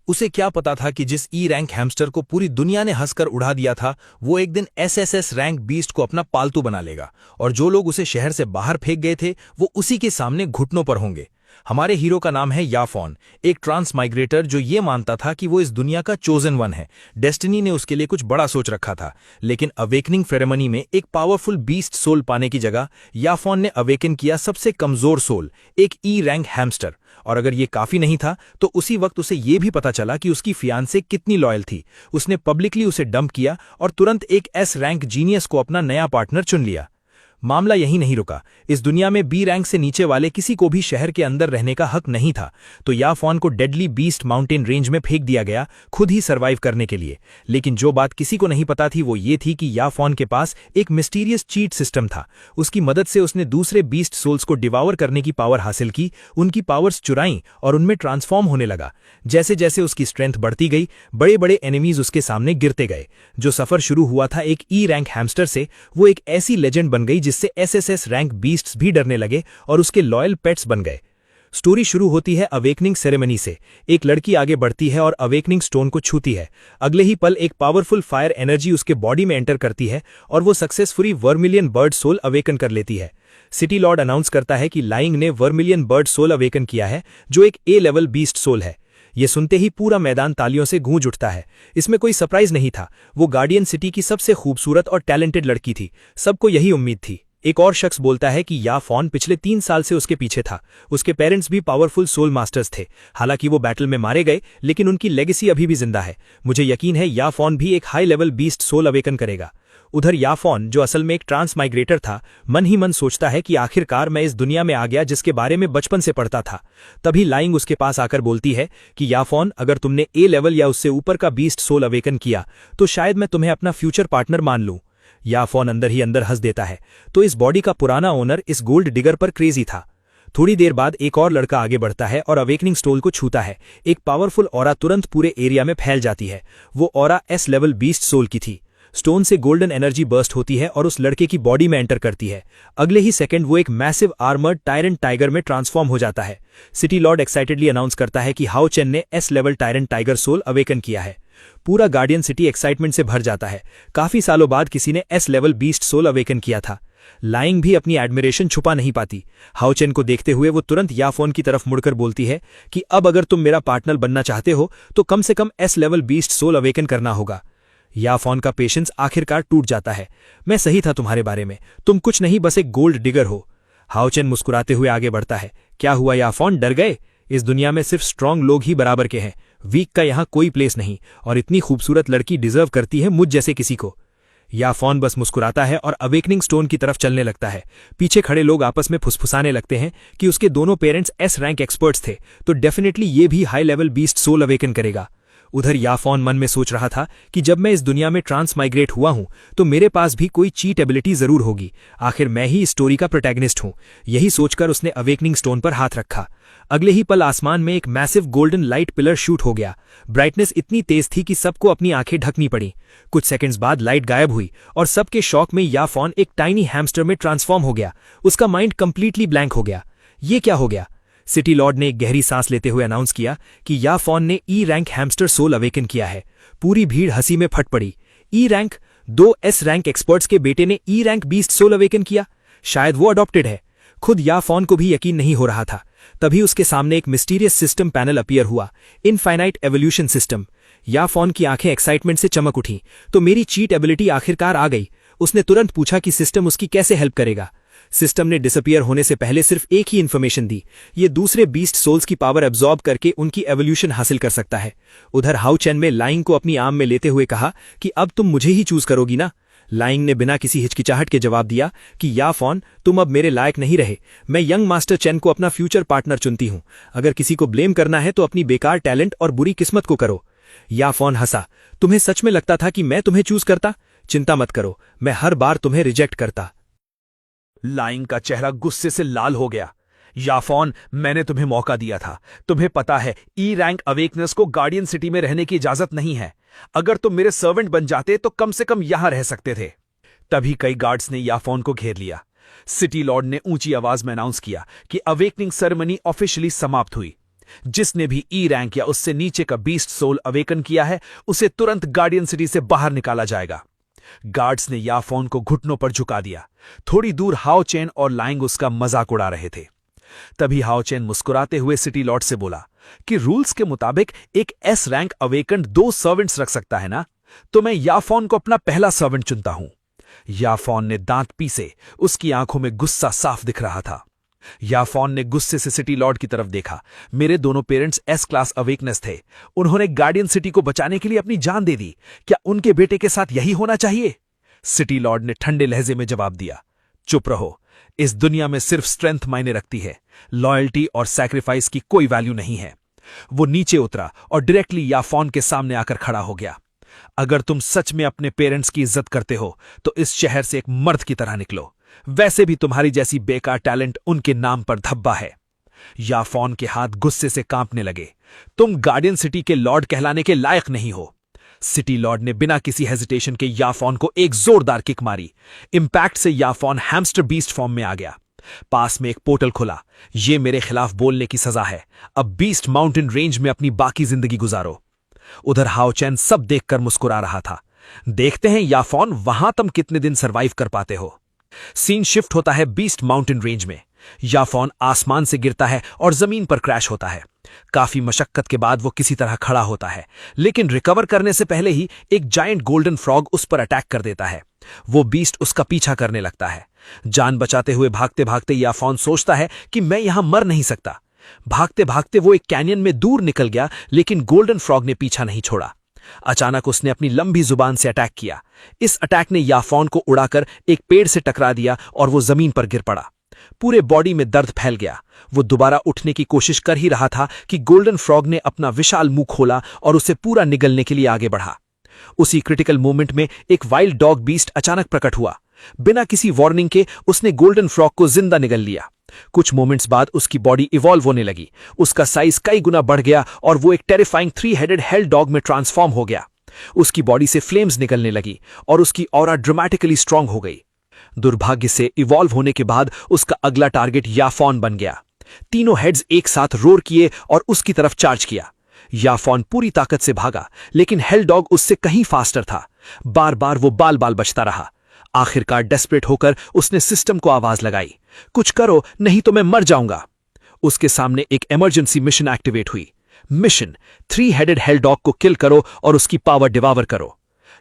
उसे क्या पता था कि जिस ई रैंक हैमस्टर को पूरी दुनिया ने हंसकर उड़ा दिया था, वो एक दिन एसएसएस रैंक बीस्ट को अपना पालतू बना लेगा, और जो लोग उसे शहर से बाहर फेंक गए थे वो उसी के सामने घुटनों पर होंगे। हमारे हीरो का नाम है याफॉन, एक ट्रांस माइग्रेटर जो ये मानता था कि वो इस दुनिया का चोजन वन है। डेस्टिनी ने उसके लिए कुछ बड़ा सोच रखा था, लेकिन अवेकनिंग सेरेमनी में एक पावरफुल बीस्ट सोल पाने की जगह याफॉन ने अवेकन किया सबसे कमजोर सोल, एक ई रैंक हैमस्टर। और अगर ये काफी नहीं था तो उसी वक्त उसे ये भी पता चला कि उसकी फियांसे कितनी लॉयल थी। उसने पब्लिकली उसे डंप किया और तुरंत एक एस रैंक जीनियस को अपना नया पार्टनर चुन लिया। मामला यही नहीं रुका, इस दुनिया में बी रैंक से नीचे वाले किसी को भी शहर के अंदर रहने का हक नहीं था, तो याफॉन को डेडली बीस्ट माउंटेन रेंज में फेंक दिया गया, खुद ही सर्वाइव करने के लिए। लेकिन जो बात किसी को नहीं पता थी वो ये थी कि याफॉन के पास एक मिस्टीरियस चीट सिस्टम था। उसकी मदद से उसने दूसरे बीस्ट सोल्स को डिवावर करने की पावर हासिल की, उनकी पावर्स चुराई और उनमें ट्रांसफॉर्म होने लगा। जैसे जैसे उसकी स्ट्रेंथ बढ़ती गई, बड़े बड़े एनिमीज उसके सामने गिरते गए। जो सफर शुरू हुआ था एक ई रैंक हैमस्टर से, वो एक ऐसी लेजेंड बन गई जिससे एसएसएस रैंक बीस्ट्स भी डरने लगे और उसके लॉयल पेट्स बन गए। स्टोरी शुरू होती है अवेकनिंग सेरेमनी से। एक लड़की आगे बढ़ती है और अवेकनिंग स्टोन को छूती है। अगले ही पल एक पावरफुल फायर एनर्जी उसके बॉडी में एंटर करती है और वो successfully vermilion bird soul awaken कर लेती है। सिटी लॉर्ड अनाउंस करता है कि लाइंग ने वर्मिलियन बर्ड सोल अवेकन किया है, जो एक ए लेवल बीस्ट सोल है। ये सुनते ही पूरा मैदान तालियों से गूंज उठता है। इसमें कोई सरप्राइज नहीं था, वो गार्डियन सिटी की सबसे खूबसूरत और टैलेंटेड लड़की थी। सबको यही उम्मीद थी। एक और शख्स बोलता है कि याफॉन पिछले 3 साल से उसके पीछे था। उसके पेरेंट्स भी पावरफुल सोल मास्टर्स थे। हालांकि वो बैटल में मारे गए, लेकिन उनकी लेगेसी अभी भी जिंदा है। मुझे यकीन है याफॉन भी एक high level beast soul awaken करेगा। उधर याफॉन, जो असल में एक ट्रांस माइग्रेटर था, मन ही मन सोचता है कि आखिरकार मैं इस दुनिया में आ गया जिसके बारे में बचपन से पढ़ता था। तभी लाइंग उसके पास आकर बोलती है कि याफॉन, अगर तुमने ए लेवल या उससे ऊपर का बीस्ट सोल अवेकन किया तो शायद मैं तुम्हें अपना फ्यूचर पार्टनर मान लूं। याफॉन अंदर ही अंदर हंस देता है। तो इस बॉडी का पुराना ओनर इस गोल्ड डिगर पर क्रेजी था। थोड़ी देर बाद एक और लड़का आगे बढ़ता है और अवेकनिंग स्टोन को छूता है। एक पावरफुल ऑरा तुरंत पूरे एरिया में फैल जाती है। वो aura S level beast soul की थी। स्टोन से गोल्डन एनर्जी बर्स्ट होती है और उस लड़के की बॉडी में एंटर करती है। अगले ही सेकंड वो एक मैसिव आर्मर्ड टायरेंट टाइगर में ट्रांसफॉर्म हो जाता है। सिटी लॉर्ड एक्साइटेडली अनाउंस करता है कि हाओ चेन ने S level tyrant tiger soul awaken किया है। पूरा गार्डियन सिटी एक्साइटमेंट से भर जाता है। काफी सालों बाद किसी ने S level beast soul awaken किया था। लाइंग भी अपनी एडमिरेशन छुपा नहीं पाती। हाओचेन को देखते हुए वो तुरंत याफॉन की तरफ मुड़कर बोलती है कि अब अगर तुम मेरा पार्टनर बनना चाहते हो तो कम से कम S level beast soul awaken करना होगा। याफॉन का पेशेंस आखिरकार टूट जाता है। मैं सही था तुम्हारे बारे में, तुम कुछ नहीं बस एक गोल्ड डिगर हो। हाओचेन मुस्कुराते हुए आगे बढ़ता है। क्या हुआ याफॉन, डर गए? इस दुनिया में सिर्फ स्ट्रांग लोग ही बराबर के हैं। वीक का यहाँ कोई प्लेस नहीं, और इतनी खूबसूरत लड़की डिजर्व करती है मुझ जैसे किसी को। याफॉन बस मुस्कुराता है और अवेकनिंग स्टोन की तरफ चलने लगता है। पीछे खड़े लोग आपस में फुसफुसाने लगते हैं कि उसके दोनों पेरेंट्स एस रैंक एक्सपर्ट्स थे, तो डेफिनेटली ये भी high level beast soul awaken करेगा। उधर याफॉन मन में सोच रहा था कि जब मैं इस दुनिया में ट्रांस माइग्रेट हुआ हूं तो मेरे पास भी कोई चीट एबिलिटी जरूर होगी। आखिर मैं ही इस स्टोरी का प्रोटैगनिस्ट हूं। यही सोचकर उसने अवेकनिंग स्टोन पर हाथ रखा। अगले ही पल आसमान में एक massive golden light pillar shoot हो गया। ब्राइटनेस इतनी तेज थी कि सबको अपनी आंखें ढकनी पड़ी। कुछ सेकंड्स बाद लाइट गायब हुई और सबके शॉक में याफॉन एक टाइनी हैमस्टर में ट्रांसफॉर्म हो गया। उसका माइंड कंप्लीटली ब्लैंक हो गया। ये क्या हो गया? सिटी लॉर्ड ने एक गहरी सांस लेते हुए अनाउंस किया कि याफॉन ने E rank hamster soul awaken किया है। पूरी भीड़ हंसी में फट पड़ी। E rank? 2 S rank experts के बेटे ने E rank beast soul awaken किया? शायद वो अडॉप्टेड है। खुद याफॉन को भी यकीन नहीं हो रहा था। तभी उसके सामने एक मिस्टीरियस सिस्टम पैनल अपीयर हुआ, इनफाइनाइट एवोल्यूशन सिस्टम। याफॉन की आंखें एक्साइटमेंट से चमक उठी। तो मेरी चीट एबिलिटी आखिरकार आ गई। उसने तुरंत पूछा कि सिस्टम उसकी कैसे हेल्प करेगा। सिस्टम ने डिसअपियर होने से पहले सिर्फ एक ही इन्फॉर्मेशन दी, ये दूसरे बीस्ट सोल्स की पावर एब्जॉर्ब करके उनकी एवोल्यूशन हासिल कर सकता है। उधर हाउ चेन में लाइंग को अपनी आर्म में लेते हुए कहा कि अब तुम मुझे ही चूज करोगी ना। लाइंग ने बिना किसी हिचकिचाहट के जवाब दिया कि याफॉन, तुम अब मेरे लायक नहीं रहे। मैं यंग मास्टर चेन को अपना फ्यूचर पार्टनर चुनती हूं। अगर किसी को ब्लेम करना है तो अपनी बेकार टैलेंट और बुरी किस्मत को करो। याफॉन हंसा। तुम्हें सच में लगता था कि मैं तुम्हें चूज करता? चिंता मत करो, मैं हर बार तुम्हें रिजेक्ट करता। लाइंग का चेहरा गुस्से से लाल हो गया। याफॉन, मैंने तुम्हें मौका दिया था। तुम्हें पता है ई रैंक अवेकनर्स को गार्डियन सिटी में रहने की इजाजत नहीं है। अगर तुम मेरे सर्वेंट बन जाते तो कम से कम यहां रह सकते थे। तभी कई गार्ड्स ने याफॉन को घेर लिया। सिटी लॉर्ड ने ऊंची आवाज में अनाउंस किया कि अवेकनिंग सेरेमनी ऑफिशियली समाप्त हुई। जिसने भी ई रैंक या उससे नीचे का बीस्ट सोल अवेकन किया है उसे तुरंत गार्डियन सिटी से बाहर निकाला जाएगा। गार्ड्स ने याफोन को घुटनों पर झुका दिया। थोड़ी दूर हाओ चेन और लाइंग उसका मजाक उड़ा रहे थे। तभी हाओ चेन मुस्कुराते हुए सिटी लॉर्ड से बोला कि रूल्स के मुताबिक एक एस रैंक अवेकन 2 सर्वेंट्स रख सकता है ना, तो मैं याफोन को अपना पहला सर्वेंट चुनता हूं। याफोन ने दांत पीसे, उसकी आंखों में गुस्सा साफ दिख रहा था। याफोन ने गुस्से से सिटी लॉर्ड की तरफ देखा। मेरे दोनों पेरेंट्स एस क्लास अवेकनेस थे। उन्होंने गार्डियन सिटी को बचाने के लिए अपनी जान दे दी। क्या उनके बेटे के साथ यही होना चाहिए? सिटी लॉर्ड ने ठंडे लहजे में जवाब दिया, चुप रहो। इस दुनिया में सिर्फ स्ट्रेंथ मायने रखती है, लॉयल्टी और सैक्रिफाइस की कोई वैल्यू नहीं है। वो नीचे उतरा और डायरेक्टली याफोन के सामने आकर खड़ा हो गया। अगर तुम सच में अपने पेरेंट्स की इज्जत करते हो तो इस शहर से एक मर्द की तरह निकलो। वैसे भी तुम्हारी जैसी बेकार टैलेंट उनके नाम पर धब्बा है। याफोन के हाथ गुस्से से कांपने लगे। तुम गार्डियन सिटी के लॉर्ड कहलाने के लायक नहीं हो। सिटी लॉर्ड ने बिना किसी हेजिटेशन के याफोन को एक जोरदार किक मारी। इंपैक्ट से याफोन हैमस्टर बीस्ट फॉर्म में आ गया। पास में एक पोर्टल खुला। ये मेरे खिलाफ बोलने की सजा है। अब बीस्ट माउंटेन रेंज में अपनी बाकी जिंदगी गुजारो। उधर हाओ चैन सब देखकर मुस्कुरा रहा था। देखते हैं याफोन, वहां तुम कितने दिन सरवाइव कर पाते हो। सीन शिफ्ट होता है बीस्ट माउंटेन रेंज में। याफोन आसमान से गिरता है और जमीन पर क्रैश होता है। काफी मशक्कत के बाद वो किसी तरह खड़ा होता है, लेकिन रिकवर करने से पहले ही एक जायंट गोल्डन फ्रॉग उस पर अटैक कर देता है। वो बीस्ट उसका पीछा करने लगता है। जान बचाते हुए भागते भागते याफोन सोचता है कि मैं यहां मर नहीं सकता। भागते भागते वो एक कैनियन में दूर निकल गया, लेकिन गोल्डन फ्रॉग ने पीछा नहीं छोड़ा। अचानक उसने अपनी लंबी जुबान से अटैक किया। इस अटैक ने याफोन को उड़ाकर एक पेड़ से टकरा दिया और वो जमीन पर गिर पड़ा। पूरे बॉडी में दर्द फैल गया। वो दोबारा उठने की कोशिश कर ही रहा था कि गोल्डन फ्रॉग ने अपना विशाल मुंह खोला और उसे पूरा निगलने के लिए आगे बढ़ा। उसी क्रिटिकल मोमेंट में एक वाइल्ड डॉग बीस्ट अचानक प्रकट हुआ। बिना किसी वार्निंग के उसने गोल्डन फ्रॉग को जिंदा निगल लिया। कुछ मोमेंट्स बाद उसकी बॉडी इवॉल्व होने लगी। उसका साइज कई गुना बढ़ गया और वो एक टेरिफाइंग 3-हेडेड हेल डॉग में ट्रांसफॉर्म हो गया। उसकी बॉडी से फ्लेम्स निकलने लगी और उसकी ऑरा ड्रामेटिकली स्ट्रांग हो गई। दुर्भाग्य से इवॉल्व होने के बाद उसका अगला टारगेट याफोन बन गया। तीनों हेड्स एक साथ रोर किए और उसकी तरफ चार्ज किया। याफोन पूरी ताकत से भागा, लेकिन हेल डॉग उससे कहीं फास्टर था। बार बार वो बाल बाल बचता रहा। आखिरकार डेस्परेट होकर उसने सिस्टम को आवाज लगाई, कुछ करो नहीं तो मैं मर जाऊंगा। उसके सामने एक इमरजेंसी मिशन एक्टिवेट हुई। मिशन 3-हेडेड हेल डॉग को किल करो और उसकी पावर डिवावर करो।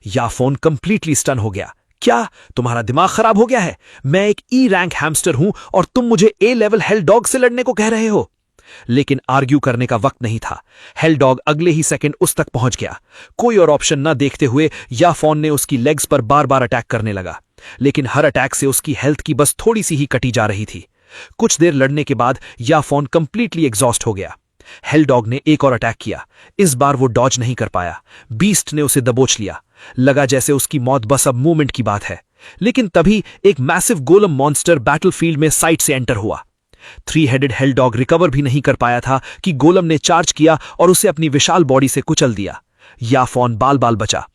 याफोन कंप्लीटली स्टन हो गया। क्या तुम्हारा दिमाग खराब हो गया है? मैं एक ई रैंक हैमस्टर हूं और तुम मुझे ए लेवल हेल डॉग से लड़ने को कह रहे हो? लेकिन आर्ग्यू करने का वक्त नहीं था। हेल डॉग अगले ही सेकंड उस तक पहुंच गया। कोई और ऑप्शन न देखते हुए याफोन ने उसकी लेग्स पर बार बार अटैक करने लगा, लेकिन हर अटैक से उसकी हेल्थ की बस थोड़ी सी ही कटी जा रही थी। कुछ देर लड़ने के बाद याफोन कंप्लीटली एग्जॉस्ट हो गया। हेल डॉग ने एक और अटैक किया। इस बार वो डॉज नहीं कर पाया। बीस्ट ने उसे दबोच लिया। लगा जैसे उसकी मौत बस अब मोमेंट की बात है। लेकिन तभी एक मैसिव गोलम मॉन्स्टर बैटलफील्ड में साइड से एंटर हुआ। 3-हेडेड हेल डॉग रिकवर भी नहीं कर पाया था कि गोलम ने चार्ज किया और उसे अपनी विशाल बॉडी से कुचल दिया। याफोन बाल बाल बचा।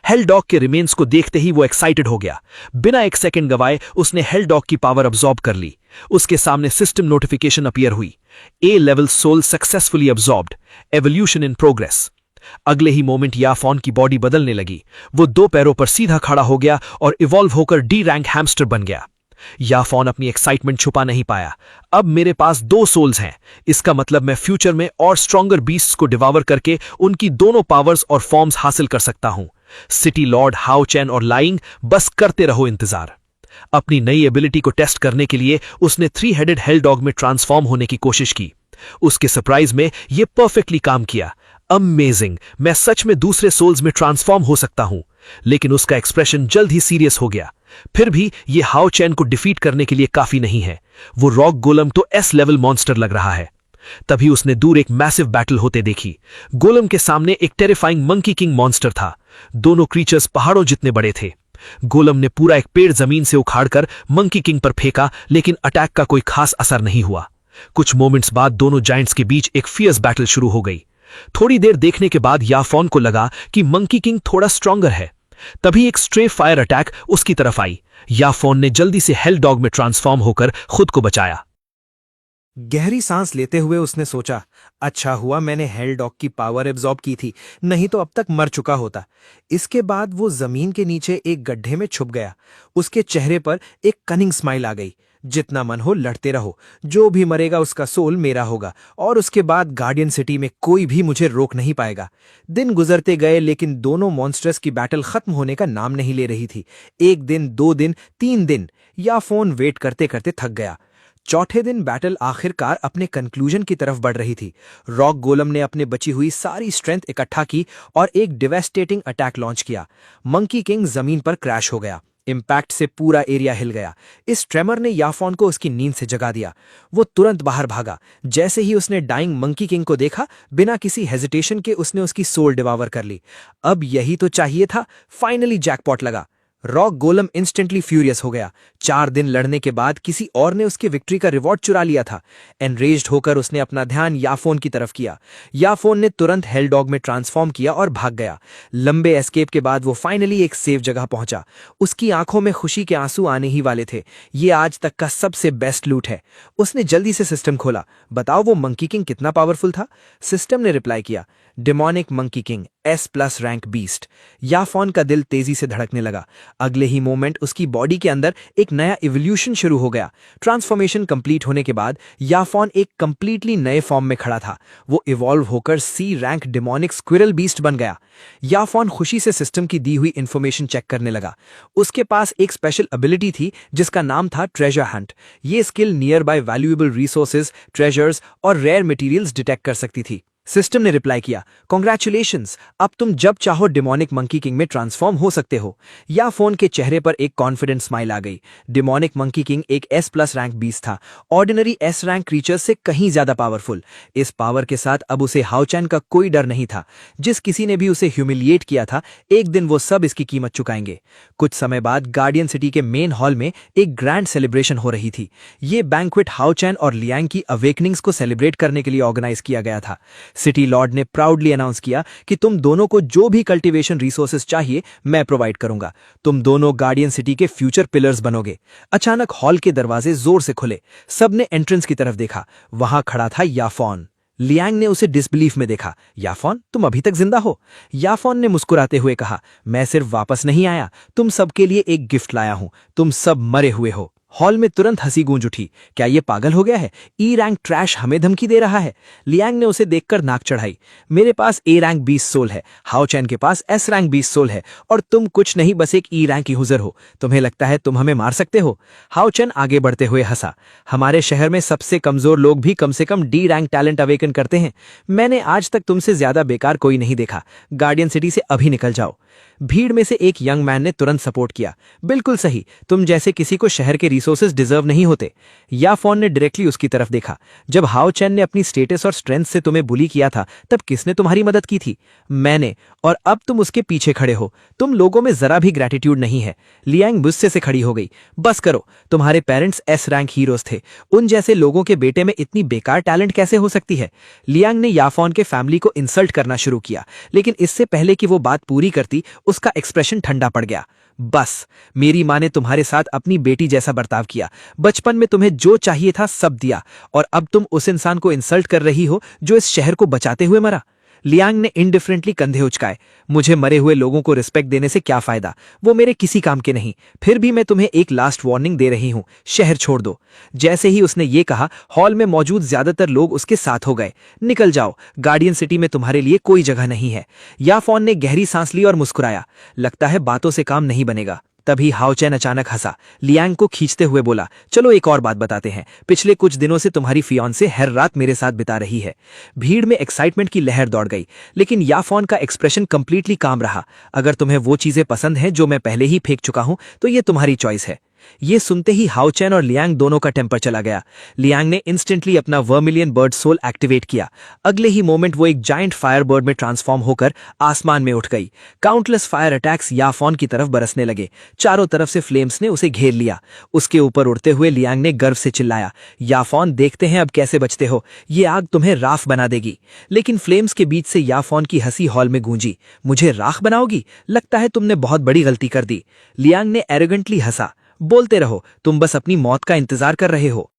हेल डॉग के रिमेन्स को देखते ही वो एक्साइटेड हो गया। बिना एक सेकंड गवाए उसने हेल डॉग की पावर अब्सॉर्ब कर ली। उसके सामने सिस्टम नोटिफिकेशन अपीयर हुई, A level soul successfully absorbed, evolution in progress. अगले ही मोमेंट याफोन की बॉडी बदलने लगी। वो 2 पैरों पर सीधा खड़ा हो गया और इवॉल्व होकर डी रैंक हैमस्टर बन गया। याफोन अपनी एक्साइटमेंट छुपा नहीं पाया। अब मेरे पास 2 सोल्स हैं। इसका मतलब मैं फ्यूचर में और स्ट्रॉन्गर बीस्ट्स को डिवावर करके उनकी दोनों पावर्स और फॉर्म्स हासिल कर सकता हूं। सिटी लॉर्ड, हाओ चैन और लाइंग, बस करते रहो इंतजार। अपनी नई एबिलिटी को टेस्ट करने के लिए उसने 3-हेडेड हेल डॉग में ट्रांसफॉर्म होने की कोशिश की। उसके सरप्राइज में यह परफेक्टली काम किया। अमेजिंग, मैं सच में दूसरे सोल्स में ट्रांसफॉर्म हो सकता हूं। लेकिन उसका एक्सप्रेशन जल्द ही सीरियस हो गया। फिर भी यह हाओ चैन को डिफीट करने के लिए काफी नहीं है। वो रॉक गोलम तो एस लेवल मॉन्स्टर लग रहा है। तभी उसने दूर एक मैसिव बैटल होते देखी। गोलम के सामने एक टेरिफाइंग मंकी किंग मॉन्स्टर था। दोनों क्रीचर्स पहाड़ों जितने बड़े थे। गोलम ने पूरा एक पेड़ जमीन से उखाड़कर मंकी किंग पर फेंका, लेकिन अटैक का कोई खास असर नहीं हुआ। कुछ मोमेंट्स बाद दोनों जायंट्स के बीच एक फियर्स बैटल शुरू हो गई। थोड़ी देर देखने के बाद याफोन को लगा कि मंकी किंग थोड़ा स्ट्रॉन्गर है। तभी एक स्ट्रे फायर अटैक उसकी तरफ आई। याफोन ने जल्दी से हेल डॉग में ट्रांसफॉर्म होकर खुद को बचाया। गहरी सांस लेते हुए उसने सोचा, अच्छा हुआ मैंने हेल डॉग की पावर एब्जॉर्ब की थी, नहीं तो अब तक मर चुका होता। इसके बाद वो जमीन के नीचे एक गड्ढे में छुप गया। उसके चेहरे पर एक कनिंग स्माइल आ गई। जितना मन हो लड़ते रहो, जो भी मरेगा उसका सोल मेरा होगा, और उसके बाद गार्डियन सिटी में कोई भी मुझे रोक नहीं पाएगा। दिन गुजरते गए, लेकिन दोनों मॉन्स्टर्स की बैटल खत्म होने का नाम नहीं ले रही थी। 1 दिन, 2 दिन, 3 दिन, याफोन वेट करते करते थक गया। चौथे दिन बैटल आखिरकार अपने कंक्लूजन की तरफ बढ़ रही थी। रॉक गोलम ने अपने बची हुई सारी स्ट्रेंथ इकट्ठा की और एक डिवेस्टेटिंग अटैक लॉन्च किया। मंकी किंग जमीन पर क्रैश हो गया। इम्पैक्ट से पूरा एरिया हिल गया। इस ट्रेमर ने याफोन को उसकी नींद से जगा दिया। वो तुरंत बाहर भागा। जैसे ही उसने डाइंग मंकी किंग को देखा, बिना किसी हेजिटेशन के उसने उसकी सोल डिवावर कर ली। अब यही तो चाहिए था। फाइनली जैकपॉट लगा। रॉक गोलम इंस्टेंटली फ्यूरियस हो गया। 4 दिन लड़ने के बाद किसी और ने उसके विक्ट्री का रिवॉर्ड चुरा लिया था। एनरेज्ड होकर उसने अपना ध्यान याफोन की तरफ किया। याफोन ने तुरंत हेल डॉग में ट्रांसफॉर्म किया और भाग गया। लंबे एस्केप के बाद वो फाइनली एक सेफ जगह पहुंचा। उसकी आंखों में खुशी के आंसू आने ही वाले थे। ये आज तक का सबसे बेस्ट लूट है। उसने जल्दी से सिस्टम खोला। बताओ वो मंकी किंग कितना पावरफुल था? सिस्टम ने रिप्लाई किया, demonic monkey king, S+ rank beast. याफोन का दिल तेजी से धड़कने लगा। अगले ही मोमेंट उसकी बॉडी के अंदर एक नया इवोल्यूशन शुरू हो गया। ट्रांसफॉर्मेशन कंप्लीट होने के बाद याफोन एक कंप्लीटली नए फॉर्म में खड़ा था। वो इवॉल्व होकर C rank demonic squirrel beast बन गया। याफोन खुशी से सिस्टम की दी हुई इंफॉर्मेशन चेक करने लगा। उसके पास एक स्पेशल एबिलिटी थी जिसका नाम था ट्रेजर हंट। ये skill near by valuable resources, treasures और रेयर मटेरियल्स डिटेक्ट कर सकती थी। सिस्टम ने रिप्लाई किया, कॉन्ग्रेचुलेशंस, अब तुम जब चाहो डिमोनिक मंकी किंग में ट्रांसफॉर्म हो सकते हो। याफोन के चेहरे पर एक कॉन्फिडेंट स्माइल आ गई। डिमोनिक मंकी किंग एक S+ रैंक बीस्ट था, ऑर्डिनरी S रैंक क्रीचर से कहीं ज्यादा पावरफुल। इस पावर के साथ अब उसे हाओचैन का कोई डर नहीं था। जिस किसी ने भी उसे ह्यूमिलिएट किया था, एक दिन वो सब इसकी कीमत चुकाएंगे। कुछ समय बाद गार्डियन सिटी के मेन हॉल में एक ग्रैंड सेलिब्रेशन हो रही थी। ये बैंक्वेट हाओचैन और लियांग की अवेकनिंग्स को सेलिब्रेट करने के लिए ऑर्गेनाइज किया गया था। सिटी लॉर्ड ने प्राउडली अनाउंस किया कि तुम दोनों को जो भी कल्टीवेशन रिसोर्सेज चाहिए मैं प्रोवाइड करूंगा। तुम दोनों गार्डियन सिटी के फ्यूचर पिलर्स बनोगे। अचानक हॉल के दरवाजे जोर से खुले। सबने एंट्रेंस की तरफ देखा। वहां खड़ा था याफोन। लियांग ने उसे डिसबिलीफ में देखा। याफोन, तुम अभी तक जिंदा हो? याफोन ने मुस्कुराते हुए कहा, मैं सिर्फ वापस नहीं आया, तुम सबके लिए एक गिफ्ट लाया हूं। तुम सब मरे हुए हो। हॉल में तुरंत हंसी गूंज उठी। क्या ये पागल हो गया है? E रैंक ट्रैश हमें धमकी दे रहा है। लियांग ने उसे देखकर नाक चढ़ाई। मेरे पास A रैंक 20 सोल है, हाओचैन के पास S रैंक 20 सोल है, और तुम कुछ नहीं, बस एक E रैंक यूजर हो। तुम्हें लगता है तुम हमें मार सकते हो? हाओचैन आगे बढ़ते हुए हंसा। हमारे शहर में सबसे कमजोर लोग भी कम से कम D रैंक टैलेंट अवेकन करते हैं। मैंने आज तक तुमसे ज्यादा बेकार कोई नहीं देखा। गार्डियन सिटी से अभी निकल जाओ। भीड़ में से एक यंग मैन ने तुरंत सपोर्ट किया, बिल्कुल सही, तुम जैसे किसी को शहर के रिसोर्सेज डिजर्व नहीं होते। याफोन ने डायरेक्टली उसकी तरफ देखा। जब हाओचैन ने अपनी स्टेटस और स्ट्रेंथ से तुम्हें बुली किया था, तब किसने तुम्हारी मदद की थी? मैंने, और अब तुम उसके पीछे खड़े हो। तुम लोगों में जरा भी ग्रेटिट्यूड नहीं है। लियांग गुस्से से खड़ी हो गई। बस करो, तुम्हारे पेरेंट्स S रैंक हीरोज थे। उन जैसे लोगों के बेटे में इतनी बेकार टैलेंट कैसे हो सकती है? लियांग ने याफोन के फैमिली को इंसल्ट करना शुरू किया, लेकिन इससे पहले कि वो बात पूरी करती, उसका एक्सप्रेशन ठंडा पड़ गया। बस, मेरी मां ने तुम्हारे साथ अपनी बेटी जैसा बर्ताव किया। बचपन में तुम्हें जो चाहिए था सब दिया, और अब तुम उस इंसान को इंसल्ट कर रही हो जो इस शहर को बचाते हुए मरा। लियांग ने इंडिफरेंटली कंधे उचकाए। मुझे मरे हुए लोगों को रिस्पेक्ट देने से क्या फायदा? वो मेरे किसी काम के नहीं। फिर भी मैं तुम्हें एक लास्ट वार्निंग दे रही हूं, शहर छोड़ दो। जैसे ही उसने ये कहा, हॉल में मौजूद ज्यादातर लोग उसके साथ हो गए। निकल जाओ, गार्डियन सिटी में तुम्हारे लिए कोई जगह नहीं है। याफोन ने गहरी सांस ली और मुस्कुराया। लगता है बातों से काम नहीं बनेगा। तभी हाओचैन अचानक हंसा। लियांग को खींचते हुए बोला, चलो एक और बात बताते हैं। पिछले कुछ दिनों से तुम्हारी फियांसे हर रात मेरे साथ बिता रही है। भीड़ में एक्साइटमेंट की लहर दौड़ गई, लेकिन याफोन का एक्सप्रेशन कंप्लीटली काम रहा। अगर तुम्हें वो चीजें पसंद हैं जो मैं पहले ही फेंक चुका हूं, तो ये तुम्हारी चॉइस है। ये सुनते ही हाओचैन और लियांग दोनों का टेम्पर चला गया। लियांग ने इंस्टेंटली अपना वर्मिलियन बर्ड सोल एक्टिवेट किया। अगले ही मोमेंट वो एक जायंट फायर बर्ड में ट्रांसफॉर्म होकर आसमान में उठ गई। काउंटलेस फायर अटैक्स याफोन की तरफ बरसने लगे। चारों तरफ से फ्लेम्स ने उसे घेर लिया। उसके ऊपर उड़ते हुए लियांग ने गर्व से चिल्लाया, याफोन, देखते हैं अब कैसे बचते हो। ये आग तुम्हें राख बना देगी। लेकिन फ्लेम्स के बीच से याफोन की हंसी हॉल में गूंजी। मुझे राख बनाओगी? लगता है तुमने बहुत बड़ी गलती कर दी। लियांग ने एरोगेंटली हंसा। बोलते रहो, तुम बस अपनी मौत का इंतजार कर रहे हो।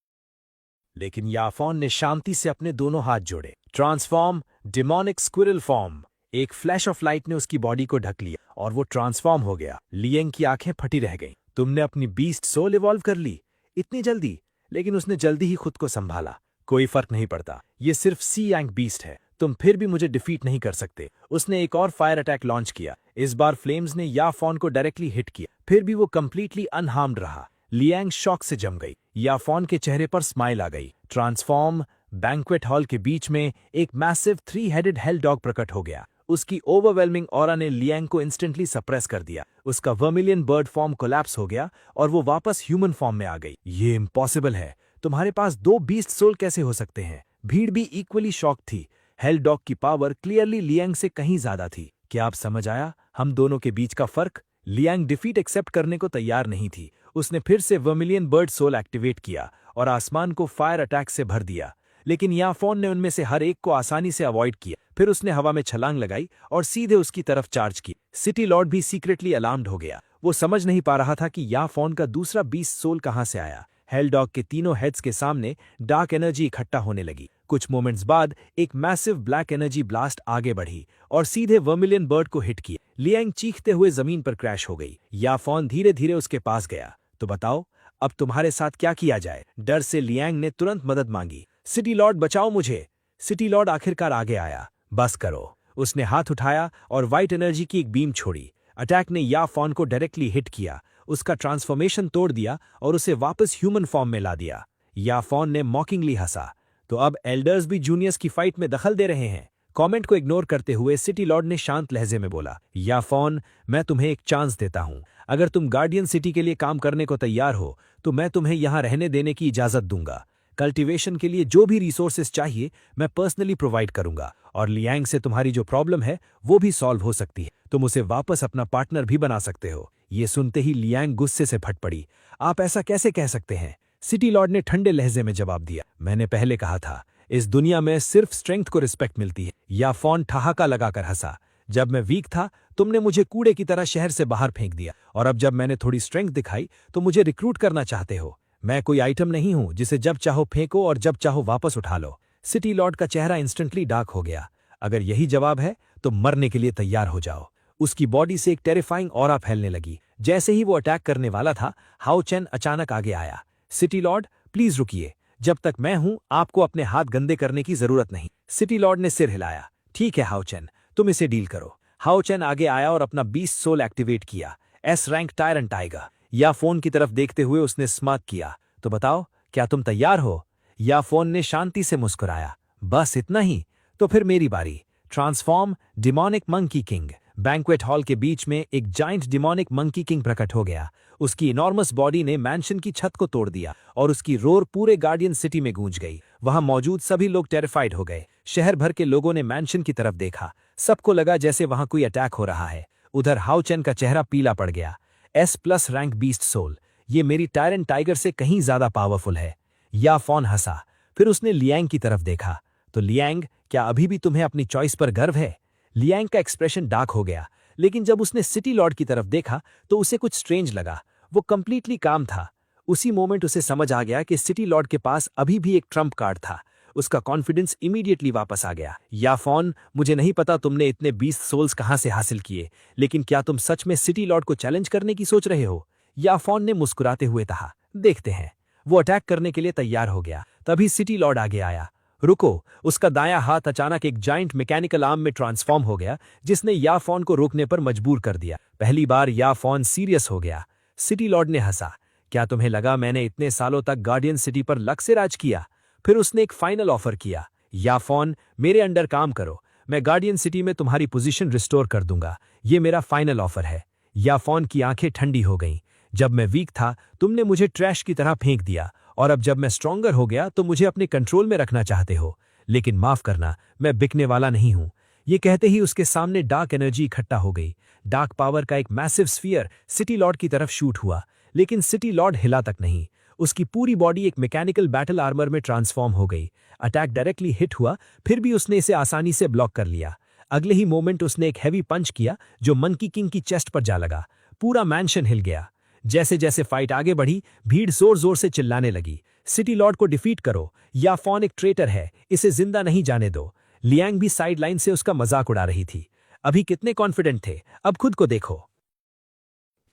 लेकिन याफॉन ने शांति से अपने दोनों हाथ जोड़े। Transform demonic squirrel form. एक फ्लैश ऑफ लाइट ने उसकी बॉडी को ढक लिया और वो ट्रांसफॉर्म हो गया। लियंग की आंखें फटी रह गईं। तुमने अपनी बीस्ट सोल इवॉल्व कर ली इतनी जल्दी? लेकिन उसने जल्दी ही खुद को संभाला। कोई फर्क नहीं पड़ता, ये सिर्फ सी रैंक बीस्ट है, तुम फिर भी मुझे डिफीट नहीं कर सकते। उसने एक और फायर अटैक लॉन्च किया। इस बार फ्लेम्स ने याफॉन को डायरेक्टली हिट किया, फिर भी वो कंप्लीटली अनहार्म्ड रहा। लियांग शॉक से जम गई। याफॉन के चेहरे पर स्माइल आ गई। ट्रांसफॉर्म बैंक्वेट हॉल के बीच में एक मैसिव 3 हेडेड हेल डॉग प्रकट हो गया। उसकी ओवरवेलमिंग ऑरा ने लियांग को इंस्टेंटली सप्रेस कर दिया। उसका वर्मिलियन बर्ड फॉर्म कोलैप्स हो गया और वो वापस ह्यूमन फॉर्म में आ गई। ये इम्पॉसिबल है, तुम्हारे पास 2 बीस्ट सोल कैसे हो सकते हैं? भीड़ भी इक्वली शॉक थी। हेल डॉग की पावर क्लियरली लियांग से कहीं ज्यादा थी। क्या आप समझ आया हम दोनों के बीच का फर्क? लियांग डिफीट एक्सेप्ट करने को तैयार नहीं थी। उसने फिर से वर्मिलियन बर्ड सोल एक्टिवेट किया और आसमान को फायर अटैक से भर दिया, लेकिन याफॉन ने उनमें से हर एक को आसानी से अवॉइड किया। फिर उसने हवा में छलांग लगाई और सीधे उसकी तरफ चार्ज की। सिटी लॉर्ड भी सीक्रेटली अलार्म्ड हो गया। वो समझ नहीं पा रहा था कि याफॉन का दूसरा बीस्ट सोल कहां से आया। हेल डॉग के तीनों हेड्स के सामने डार्क एनर्जी इकट्ठा होने लगी। कुछ मोमेंट्स बाद एक मैसिव ब्लैक एनर्जी ब्लास्ट आगे बढ़ी और सीधे वर्मिलियन बर्ड को हिट किया। लियांग चीखते हुए जमीन पर क्रैश हो गई। याफॉन धीरे धीरे उसके पास गया। तो बताओ अब तुम्हारे साथ क्या किया जाए? डर से लियांग ने तुरंत मदद मांगी। सिटी लॉर्ड बचाओ मुझे। सिटी लॉर्ड आखिरकार आगे आया। बस करो। उसने हाथ उठाया और व्हाइट एनर्जी की एक बीम छोड़ी। अटैक ने याफॉन को डायरेक्टली हिट किया, उसका ट्रांसफॉर्मेशन तोड़ दिया और उसे वापस ह्यूमन फॉर्म में ला दिया। याफॉन ने मॉकिंगली हंसा। तो अब एल्डर्स भी जूनियर्स की फाइट में दखल दे रहे हैं। कमेंट को इग्नोर करते हुए सिटी लॉर्ड ने शांत लहजे में बोला, याफॉन मैं तुम्हें एक चांस देता हूं। अगर तुम गार्डियन सिटी के लिए काम करने को तैयार हो तो मैं तुम्हें यहां रहने देने की इजाजत दूंगा। कल्टीवेशन के लिए जो भी रिसोर्सेज चाहिए मैं पर्सनली प्रोवाइड करूंगा और लियांग से तुम्हारी जो प्रॉब्लम है वो भी सॉल्व हो सकती है। तुम उसे वापस अपना पार्टनर भी बना सकते हो। ये सुनते ही लियांग गुस्से से फट पड़ी। आप ऐसा कैसे कह सकते हैं? सिटी लॉर्ड ने ठंडे लहजे में जवाब दिया, मैंने पहले कहा था इस दुनिया में सिर्फ स्ट्रेंथ को रिस्पेक्ट मिलती है। याफॉन ठहाका लगाकर हंसा। जब मैं वीक था तुमने मुझे कूड़े की तरह शहर से बाहर फेंक दिया और अब जब मैंने थोड़ी स्ट्रेंथ दिखाई तो मुझे रिक्रूट करना चाहते हो। मैं कोई आइटम नहीं हूं जिसे जब चाहो फेंको और जब चाहो वापस उठा लो। सिटी लॉर्ड का चेहरा इंस्टेंटली डार्क हो गया। अगर यही जवाब है तो मरने के लिए तैयार हो जाओ। उसकी बॉडी से एक टेरिफाइंग ऑरा फैलने लगी। जैसे ही वो अटैक करने वाला था हाओ चेन अचानक आगे आया। सिटी लॉर्ड प्लीज रुकिए, जब तक मैं हूं आपको अपने हाथ गंदे करने की जरूरत नहीं। सिटी लॉर्ड ने सिर हिलाया। ठीक है हाओ चेन, तुम इसे डील करो। हाओ चेन आगे आया और अपना बीस्ट सोल एक्टिवेट किया। S rank tyrant tiger. याफॉन की तरफ देखते हुए उसने स्मार्ट किया, तो बताओ क्या तुम तैयार हो? याफॉन ने शांति से मुस्कुराया। बस इतना ही? तो फिर मेरी बारी। Transform demonic monkey king. Banquet hall के बीच में एक जाइंट डिमोनिक मंकी किंग प्रकट हो गया। उसकी इनॉर्मस बॉडी ने मैंशन की छत को तोड़ दिया और उसकी रोर पूरे गार्डियन सिटी में गूंज गई। वहां मौजूद सभी लोग टेरिफाइड हो गए। शहर भर के लोगों ने मैंशन की तरफ देखा। सबको लगा जैसे वहां कोई अटैक हो रहा है। उधर हाओ चेन का चेहरा पीला पड़ गया। S+ रैंक बीस्ट सोल, ये मेरी टायरन टाइगर से कहीं ज्यादा पावरफुल है। याफॉन हंसा। फिर उसने लियांग की तरफ देखा। तो लियांग, क्या अभी भी तुम्हें अपनी चॉइस पर गर्व है? लियांग का एक्सप्रेशन डार्क हो गया, लेकिन जब उसने सिटी लॉर्ड की तरफ देखा तो उसे कुछ स्ट्रेंज लगा। वो कंप्लीटली काम था। उसी मोमेंट उसे समझ आ गया कि सिटी लॉर्ड के पास अभी भी एक ट्रम्प कार्ड था। उसका कॉन्फिडेंस इमीडिएटली वापस आ गया। याफॉन, मुझे नहीं पता तुमने इतने 20 सोल्स कहां से हासिल किए, लेकिन क्या तुम सच में सिटी लॉर्ड को चैलेंज करने की सोच रहे हो? याफॉन ने मुस्कुराते हुए कहा, देखते हैं। वो अटैक करने के लिए तैयार हो गया। तभी सिटी लॉर्ड आगे आया। रुको! उसका दायां हाथ अचानक एक जाइंट मैकेनिकल आर्म में ट्रांसफॉर्म हो गया, जिसने याफॉन को रोकने पर मजबूर कर दिया। पहली बार याफॉन सीरियस हो गया। सिटी लॉर्ड ने हंसा। क्या तुम्हें लगा मैंने इतने सालों तक गार्डियन सिटी पर लक से राज किया? फिर उसने एक फाइनल ऑफर किया, याफॉन मेरे अंडर काम करो, मैं गार्डियन सिटी में तुम्हारी पोजीशन रिस्टोर कर दूंगा। ये मेरा फाइनल ऑफर है। याफॉन की आंखें ठंडी हो गईं। जब मैं वीक था तुमने मुझे ट्रैश की तरह फेंक दिया और अब जब मैं स्ट्रॉन्गर हो गया तो मुझे अपने कंट्रोल में रखना चाहते हो, लेकिन माफ करना, मैं बिकने वाला नहीं हूं। ये कहते ही उसके सामने डार्क एनर्जी इकट्ठा हो गई। डार्क पावर का एक मैसिव स्फीयर सिटी लॉर्ड की तरफ शूट हुआ, लेकिन सिटी लॉर्ड हिला तक नहीं। उसकी पूरी बॉडी एक मैकेनिकल बैटल आर्मर में ट्रांसफॉर्म हो गई। अटैक डायरेक्टली हिट हुआ, फिर भी उसने इसे आसानी से ब्लॉक कर लिया। अगले ही मोमेंट उसने एक हैवी पंच किया जो मंकी किंग की चेस्ट पर जा लगा। पूरा मैंशन हिल गया। जैसे जैसे फाइट आगे बढ़ी भीड़ जोर जोर से चिल्लाने लगी। सिटी लॉर्ड को डिफीट करो। याफॉन एक ट्रेटर है, इसे जिंदा नहीं जाने दो। लियांग भी साइड लाइन से उसका मजाक उड़ा रही थी। अभी कितने कॉन्फिडेंट थे, अब खुद को देखो।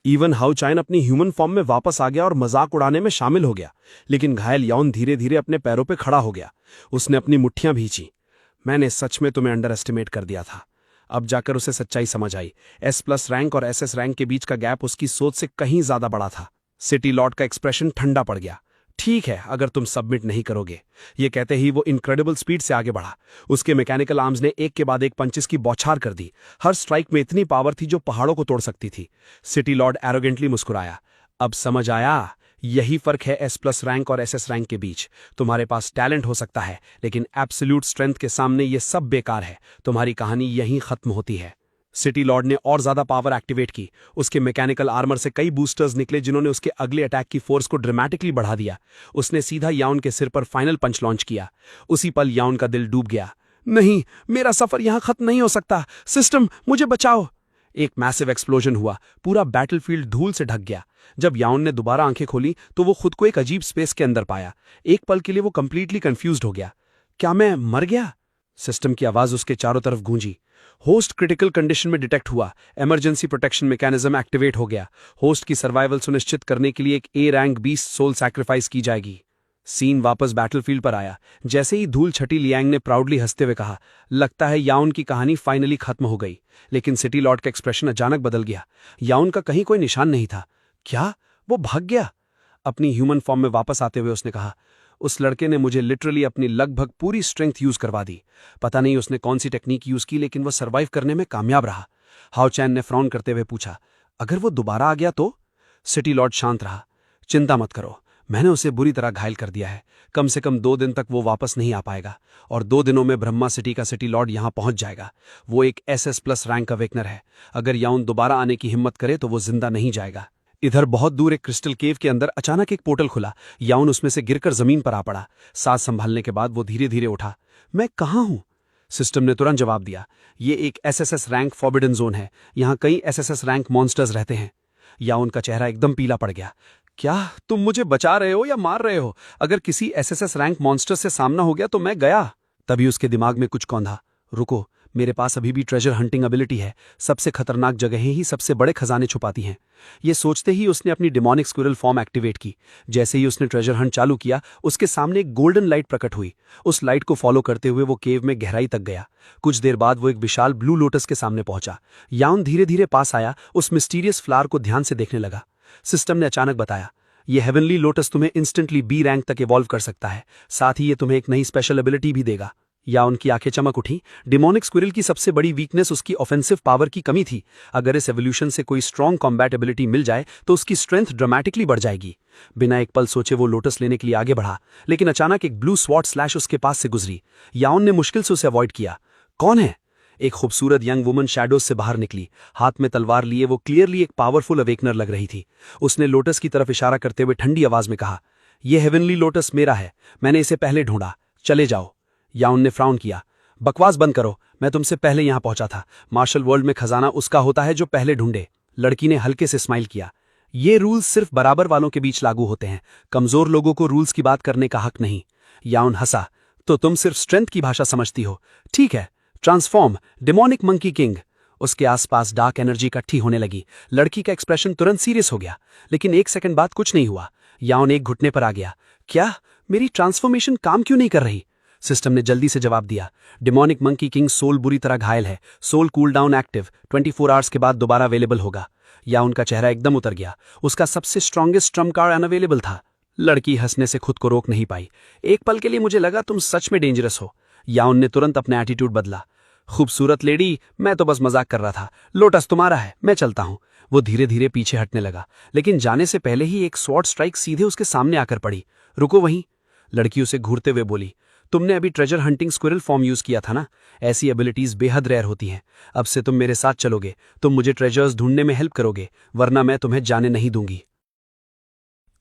इवन हाउ चैन अपनी ह्यूमन फॉर्म में वापस आ गया और मजाक उड़ाने में शामिल हो गया, लेकिन घायल याओन धीरे धीरे अपने पैरों पे खड़ा हो गया। उसने अपनी मुट्ठियां भींची। मैंने सच में तुम्हें अंडर एस्टिमेट कर दिया था। अब जाकर उसे सच्चाई समझ आई। S+ रैंक और SS रैंक के बीच का गैप उसकी सोच से कहीं ज्यादा बड़ा था। सिटी लॉर्ड का एक्सप्रेशन ठंडा पड़ गया। ठीक है, अगर तुम सबमिट नहीं करोगे। ये कहते ही वो इनक्रेडिबल स्पीड से आगे बढ़ा। उसके मैकेनिकल आर्म्स ने एक के बाद एक पंचेस की बौछार कर दी। हर स्ट्राइक में इतनी पावर थी जो पहाड़ों को तोड़ सकती थी। सिटी लॉर्ड एरोगेंटली मुस्कुराया। अब समझ आया, यही फर्क है S+ रैंक और SS रैंक के बीच। तुम्हारे पास टैलेंट हो सकता है, लेकिन एब्सोल्यूट स्ट्रेंथ के सामने ये सब बेकार है। तुम्हारी कहानी यहीं खत्म होती है। सिटी लॉर्ड ने और ज्यादा पावर एक्टिवेट की। उसके मैकेनिकल आर्मर से कई बूस्टर्स निकले जिन्होंने उसके अगले अटैक की फोर्स को ड्रामेटिकली बढ़ा दिया। उसने सीधा याओन के सिर पर फाइनल पंच लॉन्च किया। उसी पल याओन का दिल डूब गया। नहीं, मेरा सफर यहां खत्म नहीं हो सकता। सिस्टम, मुझे बचाओ। एक मैसिव एक्सप्लोजन हुआ। पूरा बैटलफील्ड धूल से ढक गया। जब याओन ने दोबारा आंखें खोली तो वो खुद को एक अजीब स्पेस के अंदर पाया। एक पल के लिए वो कंप्लीटली कंफ्यूज्ड हो गया। क्या मैं मर गया? सिस्टम की आवाज उसके चारों तरफ गूंजी। होस्ट क्रिटिकल कंडीशन में डिटेक्ट हुआ। इमरजेंसी प्रोटेक्शन मैकेनिज्म एक्टिवेट हो गया। होस्ट की सर्वाइवल सुनिश्चित करने के लिए एक A rank beast soul sacrifice की जाएगी। सीन वापस बैटलफील्ड पर आया। जैसे ही धूल छटी, लियांग ने प्राउडली हंसते हुए कहा, लगता है याओन की कहानी फाइनली खत्म हो गई। लेकिन सिटी लॉर्ड का एक्सप्रेशन अचानक बदल गया। याओन का कहीं कोई निशान नहीं था। क्या वो भाग गया? अपनी ह्यूमन फॉर्म में वापस आते हुए उसने कहा, उस लड़के ने मुझे लिटरली अपनी लगभग पूरी स्ट्रेंथ यूज करवा दी। पता नहीं उसने कौन सी टेक्निक यूज की, लेकिन वो सर्वाइव करने में कामयाब रहा। हाओ चैन ने फ्रॉन करते हुए पूछा, अगर वो दोबारा आ गया तो? सिटी लॉर्ड शांत रहा। चिंता मत करो, मैंने उसे बुरी तरह घायल कर दिया है। कम से कम 2 दिन तक वो वापस नहीं आ पाएगा, और 2 दिनों में ब्रह्मा सिटी का सिटी लॉर्ड यहां पहुंच जाएगा। वो एक SS+ रैंक अवेकनर है। अगर याओन दोबारा आने की हिम्मत करे तो वो जिंदा नहीं जाएगा। इधर बहुत दूर एक क्रिस्टल केव के अंदर अचानक एक पोर्टल खुला। याओन उसमें से गिरकर जमीन पर आ पड़ा। सांस संभालने के बाद वो धीरे धीरे उठा। मैं कहाँ हूं? सिस्टम ने तुरंत जवाब दिया, ये एक SSS रैंक फॉरबिडन जोन है। यहां कई SSS रैंक मॉन्स्टर्स रहते हैं। याओन का चेहरा एकदम पीला पड़ गया। क्या तुम मुझे बचा रहे हो या मार रहे हो? अगर किसी SSS रैंक मॉन्स्टर से सामना हो गया तो मैं गया। तभी उसके दिमाग में कुछ कौंधा। रुको, मेरे पास अभी भी ट्रेजर हंटिंग एबिलिटी है। सबसे खतरनाक जगहें ही सबसे बड़े खजाने छुपाती हैं। ये सोचते ही उसने अपनी डिमोनिक स्क्विरल फॉर्म एक्टिवेट की। जैसे ही उसने ट्रेजर हंट चालू किया, उसके सामने एक गोल्डन लाइट प्रकट हुई। उस लाइट को फॉलो करते हुए वो केव में गहराई तक गया। कुछ देर बाद वो एक विशाल ब्लू लोटस के सामने पहुंचा। याओन धीरे धीरे पास आया, उस मिस्टीरियस फ्लावर को ध्यान से देखने लगा। सिस्टम ने अचानक बताया, ये हेवनली लोटस तुम्हें इंस्टेंटली B रैंक तक इवॉल्व कर सकता है। साथ ही ये तुम्हें एक नई स्पेशल एबिलिटी भी देगा। या उनकी आंखें चमक उठी। डिमोनिक स्क्विरल की सबसे बड़ी वीकनेस उसकी ऑफेंसिव पावर की कमी थी। अगर इस एवोल्यूशन से कोई स्ट्रॉन्ग कॉम्बैट एबिलिटी मिल जाए तो उसकी स्ट्रेंथ ड्रामेटिकली बढ़ जाएगी। बिना एक पल सोचे वो लोटस लेने के लिए आगे बढ़ा, लेकिन अचानक एक ब्लू स्वॉर्ड स्लैश उसके पास से गुजरी। याओन ने मुश्किल से उसे अवॉइड किया। कौन है? एक खूबसूरत यंग वुमन शैडोज से बाहर निकली। हाथ में तलवार लिए वो क्लियरली एक पावरफुल अवेकनर लग रही थी। उसने लोटस की तरफ इशारा करते हुए ठंडी आवाज में कहा, यह हेवनली लोटस मेरा है, मैंने इसे पहले ढूंढा, चले जाओ। याओन ने फ्राउन किया। बकवास बंद करो, मैं तुमसे पहले यहां पहुंचा था। मार्शल वर्ल्ड में खजाना उसका होता है जो पहले ढूंढे। लड़की ने हल्के से स्माइल किया। ये रूल्स सिर्फ बराबर वालों के बीच लागू होते हैं, कमजोर लोगों को रूल्स की बात करने का हक नहीं। याओन हंसा, तो तुम सिर्फ स्ट्रेंथ की भाषा समझती हो। ठीक है, ट्रांसफॉर्म, डिमोनिक मंकी किंग। उसके आसपास डार्क एनर्जी इकट्ठी होने लगी। लड़की का एक्सप्रेशन तुरंत सीरियस हो गया, लेकिन एक सेकंड बाद कुछ नहीं हुआ। याओन एक घुटने पर आ गया। क्या मेरी ट्रांसफॉर्मेशन काम क्यों नहीं कर रही? सिस्टम ने जल्दी से जवाब दिया, डिमोनिक मंकी किंग सोल बुरी तरह घायल है। Soul cool down active 24 hours के बाद दोबारा अवेलेबल होगा। या उनका चेहरा एकदम उतर गया। उसका सबसे स्ट्रॉन्गेस्ट ट्रम्प कार्ड अनअवेलेबल था। लड़की हंसने से खुद को रोक नहीं पाई। एक पल के लिए मुझे लगा तुम सच में डेंजरस हो। याओन ने तुरंत अपना एटीट्यूड बदला। खूबसूरत लेडी, मैं तो बस मजाक कर रहा था। लोटस तुम्हारा है, मैं चलता हूं। वो धीरे धीरे पीछे हटने लगा, लेकिन जाने से पहले ही एक स्वॉर्ड स्ट्राइक सीधे उसके सामने आकर पड़ी। रुको वहीं। लड़की उसे घूरते हुए बोली, तुमने अभी treasure hunting squirrel form use किया था ना? ऐसी एबिलिटीज बेहद रेयर होती हैं। अब से तुम मेरे साथ चलोगे, तुम मुझे ट्रेजर्स ढूंढने में हेल्प करोगे, वरना मैं तुम्हें जाने नहीं दूंगी।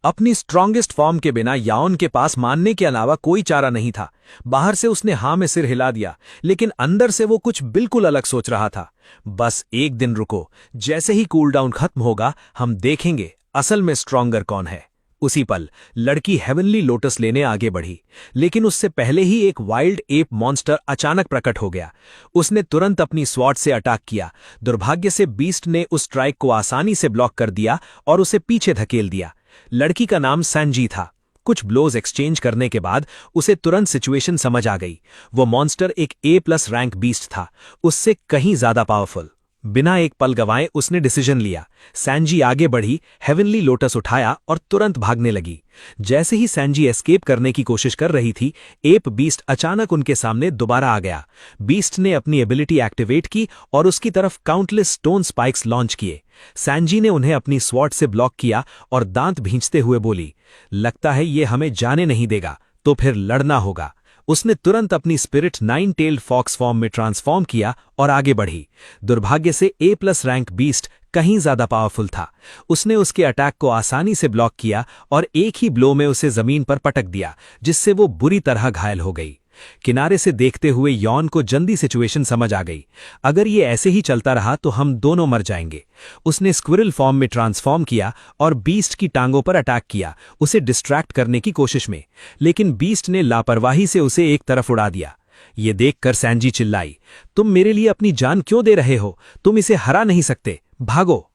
अपनी स्ट्रॉन्गेस्ट फॉर्म के बिना याओन के पास मानने के अलावा कोई चारा नहीं था। बाहर से उसने हाँ में सिर हिला दिया, लेकिन अंदर से वो कुछ बिल्कुल अलग सोच रहा था। बस एक दिन रुको, जैसे ही कूल डाउन खत्म होगा हम देखेंगे असल में स्ट्रॉन्गर कौन है। उसी पल लड़की हेवनली लोटस लेने आगे बढ़ी, लेकिन उससे पहले ही एक वाइल्ड एप मॉन्स्टर अचानक प्रकट हो गया। उसने तुरंत अपनी स्वॉर्ड से अटैक किया। दुर्भाग्य से बीस्ट ने उस स्ट्राइक को आसानी से ब्लॉक कर दिया और उसे पीछे धकेल दिया। लड़की का नाम सैंजी था। कुछ ब्लोज एक्सचेंज करने के बाद उसे तुरंत सिचुएशन समझ आ गई। वो मॉन्स्टर एक A+ रैंक बीस्ट था, उससे कहीं ज्यादा पावरफुल। बिना एक पल गंवाए उसने डिसीजन लिया। सैंजी आगे बढ़ी, हेवनली लोटस उठाया और तुरंत भागने लगी। जैसे ही सैंजी एस्केप करने की कोशिश कर रही थी, एप बीस्ट अचानक उनके सामने दोबारा आ गया। बीस्ट ने अपनी एबिलिटी एक्टिवेट की और उसकी तरफ काउंटलेस स्टोन स्पाइक्स लॉन्च किए। सैंजी ने उन्हें अपनी स्वॉर्ड से ब्लॉक किया और दांत भींचते हुए बोली, लगता है ये हमें जाने नहीं देगा, तो फिर लड़ना होगा। उसने तुरंत अपनी स्पिरिट 9 टेल्ड फॉक्स फॉर्म में ट्रांसफॉर्म किया और आगे बढ़ी। दुर्भाग्य से A+ रैंक बीस्ट कहीं ज्यादा पावरफुल था। उसने उसके अटैक को आसानी से ब्लॉक किया और एक ही ब्लो में उसे जमीन पर पटक दिया, जिससे वो बुरी तरह घायल हो गई। किनारे से देखते हुए यॉन को जल्दी सिचुएशन समझ आ गई। अगर ये ऐसे ही चलता रहा तो हम दोनों मर जाएंगे। उसने स्क्विरल फॉर्म में ट्रांसफॉर्म किया और बीस्ट की टांगों पर अटैक किया, उसे डिस्ट्रैक्ट करने की कोशिश में, लेकिन बीस्ट ने लापरवाही से उसे एक तरफ उड़ा दिया। ये देखकर सैंजी चिल्लाई, तुम मेरे लिए अपनी जान क्यों दे रहे हो? तुम इसे हरा नहीं सकते, भागो।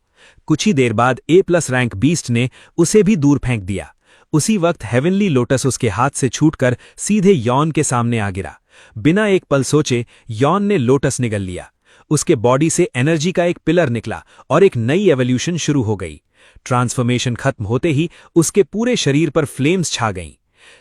कुछ ही देर बाद A+ रैंक बीस्ट ने उसे भी दूर फेंक दिया। उसी वक्त हेवनली लोटस उसके हाथ से छूटकर सीधे यॉन के सामने आ गिरा। बिना एक पल सोचे यॉन ने लोटस निगल लिया। उसके बॉडी से एनर्जी का एक पिलर निकला और एक नई एवोल्यूशन शुरू हो गई। ट्रांसफॉर्मेशन खत्म होते ही उसके पूरे शरीर पर फ्लेम्स छा गईं।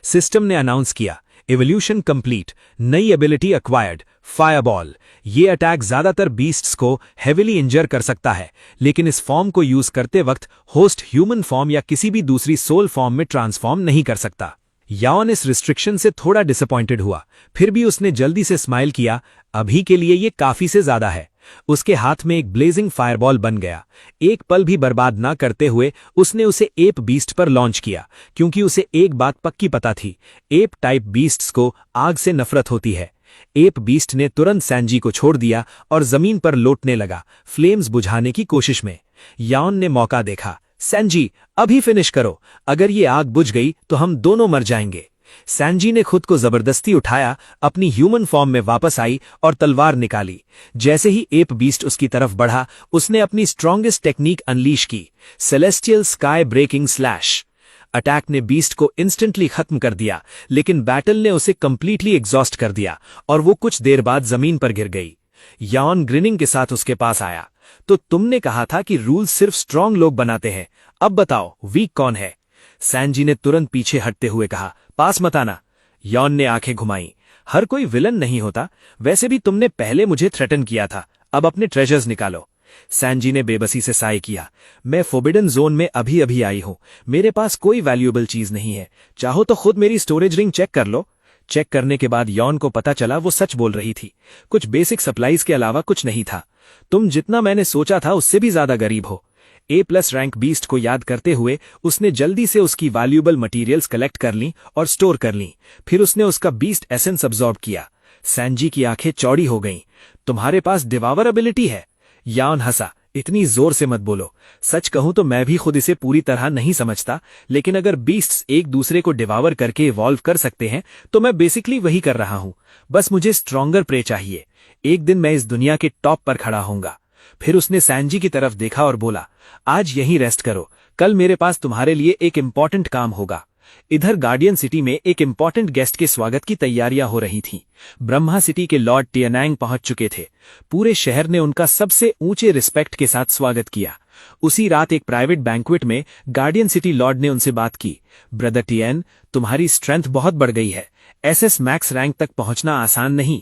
सिस्टम ने अनाउंस किया, एवोल्यूशन कंप्लीट, नई एबिलिटी एक्वायर्ड, फायरबॉल। ये अटैक ज्यादातर बीस्ट्स को हेविली इंजर कर सकता है, लेकिन इस फॉर्म को यूज करते वक्त होस्ट ह्यूमन फॉर्म या किसी भी दूसरी सोल फॉर्म में ट्रांसफॉर्म नहीं कर सकता। याओन इस रिस्ट्रिक्शन से थोड़ा डिसअपॉइंटेड हुआ, फिर भी उसने जल्दी से स्माइल किया। अभी के लिए ये काफी से ज्यादा है। उसके हाथ में एक ब्लेजिंग फायरबॉल बन गया। एक पल भी बर्बाद ना करते हुए उसने उसे एप बीस्ट पर लॉन्च किया, क्योंकि उसे एक बात पक्की पता थी, एप टाइप बीस्ट्स को आग से नफरत होती है। एप बीस्ट ने तुरंत सैंजी को छोड़ दिया और जमीन पर लौटने लगा, फ्लेम्स बुझाने की कोशिश में। याओन ने मौका देखा, सैंजी अभी फिनिश करो, अगर ये आग बुझ गई तो हम दोनों मर जाएंगे। सैंजी ने खुद को जबरदस्ती उठाया, अपनी ह्यूमन फॉर्म में वापस आई और तलवार निकाली। जैसे ही एप बीस्ट उसकी तरफ बढ़ा, उसने अपनी स्ट्रॉन्गेस्ट टेक्निक अनलीश की, celestial sky breaking slash. Attack ने बीस्ट को इंस्टेंटली खत्म कर दिया, लेकिन बैटल ने उसे कंप्लीटली एग्जॉस्ट कर दिया और वो कुछ देर बाद जमीन पर गिर गई। याओन ग्रिनिंग के साथ उसके पास आया, तो तुमने कहा था कि रूल्स सिर्फ स्ट्रांग लोग बनाते हैं, अब बताओ वीक कौन है? सैंजी ने तुरंत पीछे हटते हुए कहा, पास मत आना। याओन ने आंखें घुमाई, हर कोई विलन नहीं होता, वैसे भी तुमने पहले मुझे थ्रेटन किया था, अब अपने ट्रेजर्स निकालो। सैंजी ने बेबसी से साय किया, मैं फोबिडन जोन में अभी अभी आई हूं, मेरे पास कोई वैल्यूएबल चीज नहीं है, चाहो तो खुद मेरी स्टोरेज रिंग चेक कर लो। चेक करने के बाद याओन को पता चला वो सच बोल रही थी, कुछ बेसिक सप्लाईज के अलावा कुछ नहीं था। तुम जितना मैंने सोचा था उससे भी ज्यादा गरीब हो। A+ रैंक बीस्ट को याद करते हुए उसने जल्दी से उसकी वैल्यूएबल मटेरियल्स कलेक्ट कर लीं और स्टोर कर लीं, फिर उसने उसका बीस्ट एसेंस अब्सॉर्ब किया। सैंजी की आंखें चौड़ी हो गईं, तुम्हारे पास डिवावर एबिलिटी है? याओन हंसा, इतनी जोर से मत बोलो, सच कहूं तो मैं भी खुद इसे पूरी तरह नहीं समझता, लेकिन अगर बीस्ट्स एक दूसरे को डिवावर करके इवॉल्व कर सकते हैं तो मैं बेसिकली वही कर रहा हूं, बस मुझे स्ट्रॉन्गर प्रे चाहिए। एक दिन मैं इस दुनिया के टॉप पर खड़ा होऊंगा। फिर उसने सैंजी की तरफ देखा और बोला, आज यहीं रेस्ट करो, कल मेरे पास तुम्हारे लिए एक इंपॉर्टेंट काम होगा। इधर गार्डियन सिटी में एक इंपॉर्टेंट गेस्ट के स्वागत की तैयारियां हो रही थीं। ब्रह्मा सिटी के लॉर्ड टियानांग पहुंच चुके थे। पूरे शहर ने उनका सबसे ऊंचे रिस्पेक्ट के साथ स्वागत किया। उसी रात एक प्राइवेट बैंक्वेट में गार्डियन सिटी लॉर्ड ने उनसे बात की, ब्रदर टियन, तुम्हारी स्ट्रेंथ बहुत बढ़ गई है, SS मैक्स रैंक तक पहुंचना आसान नहीं।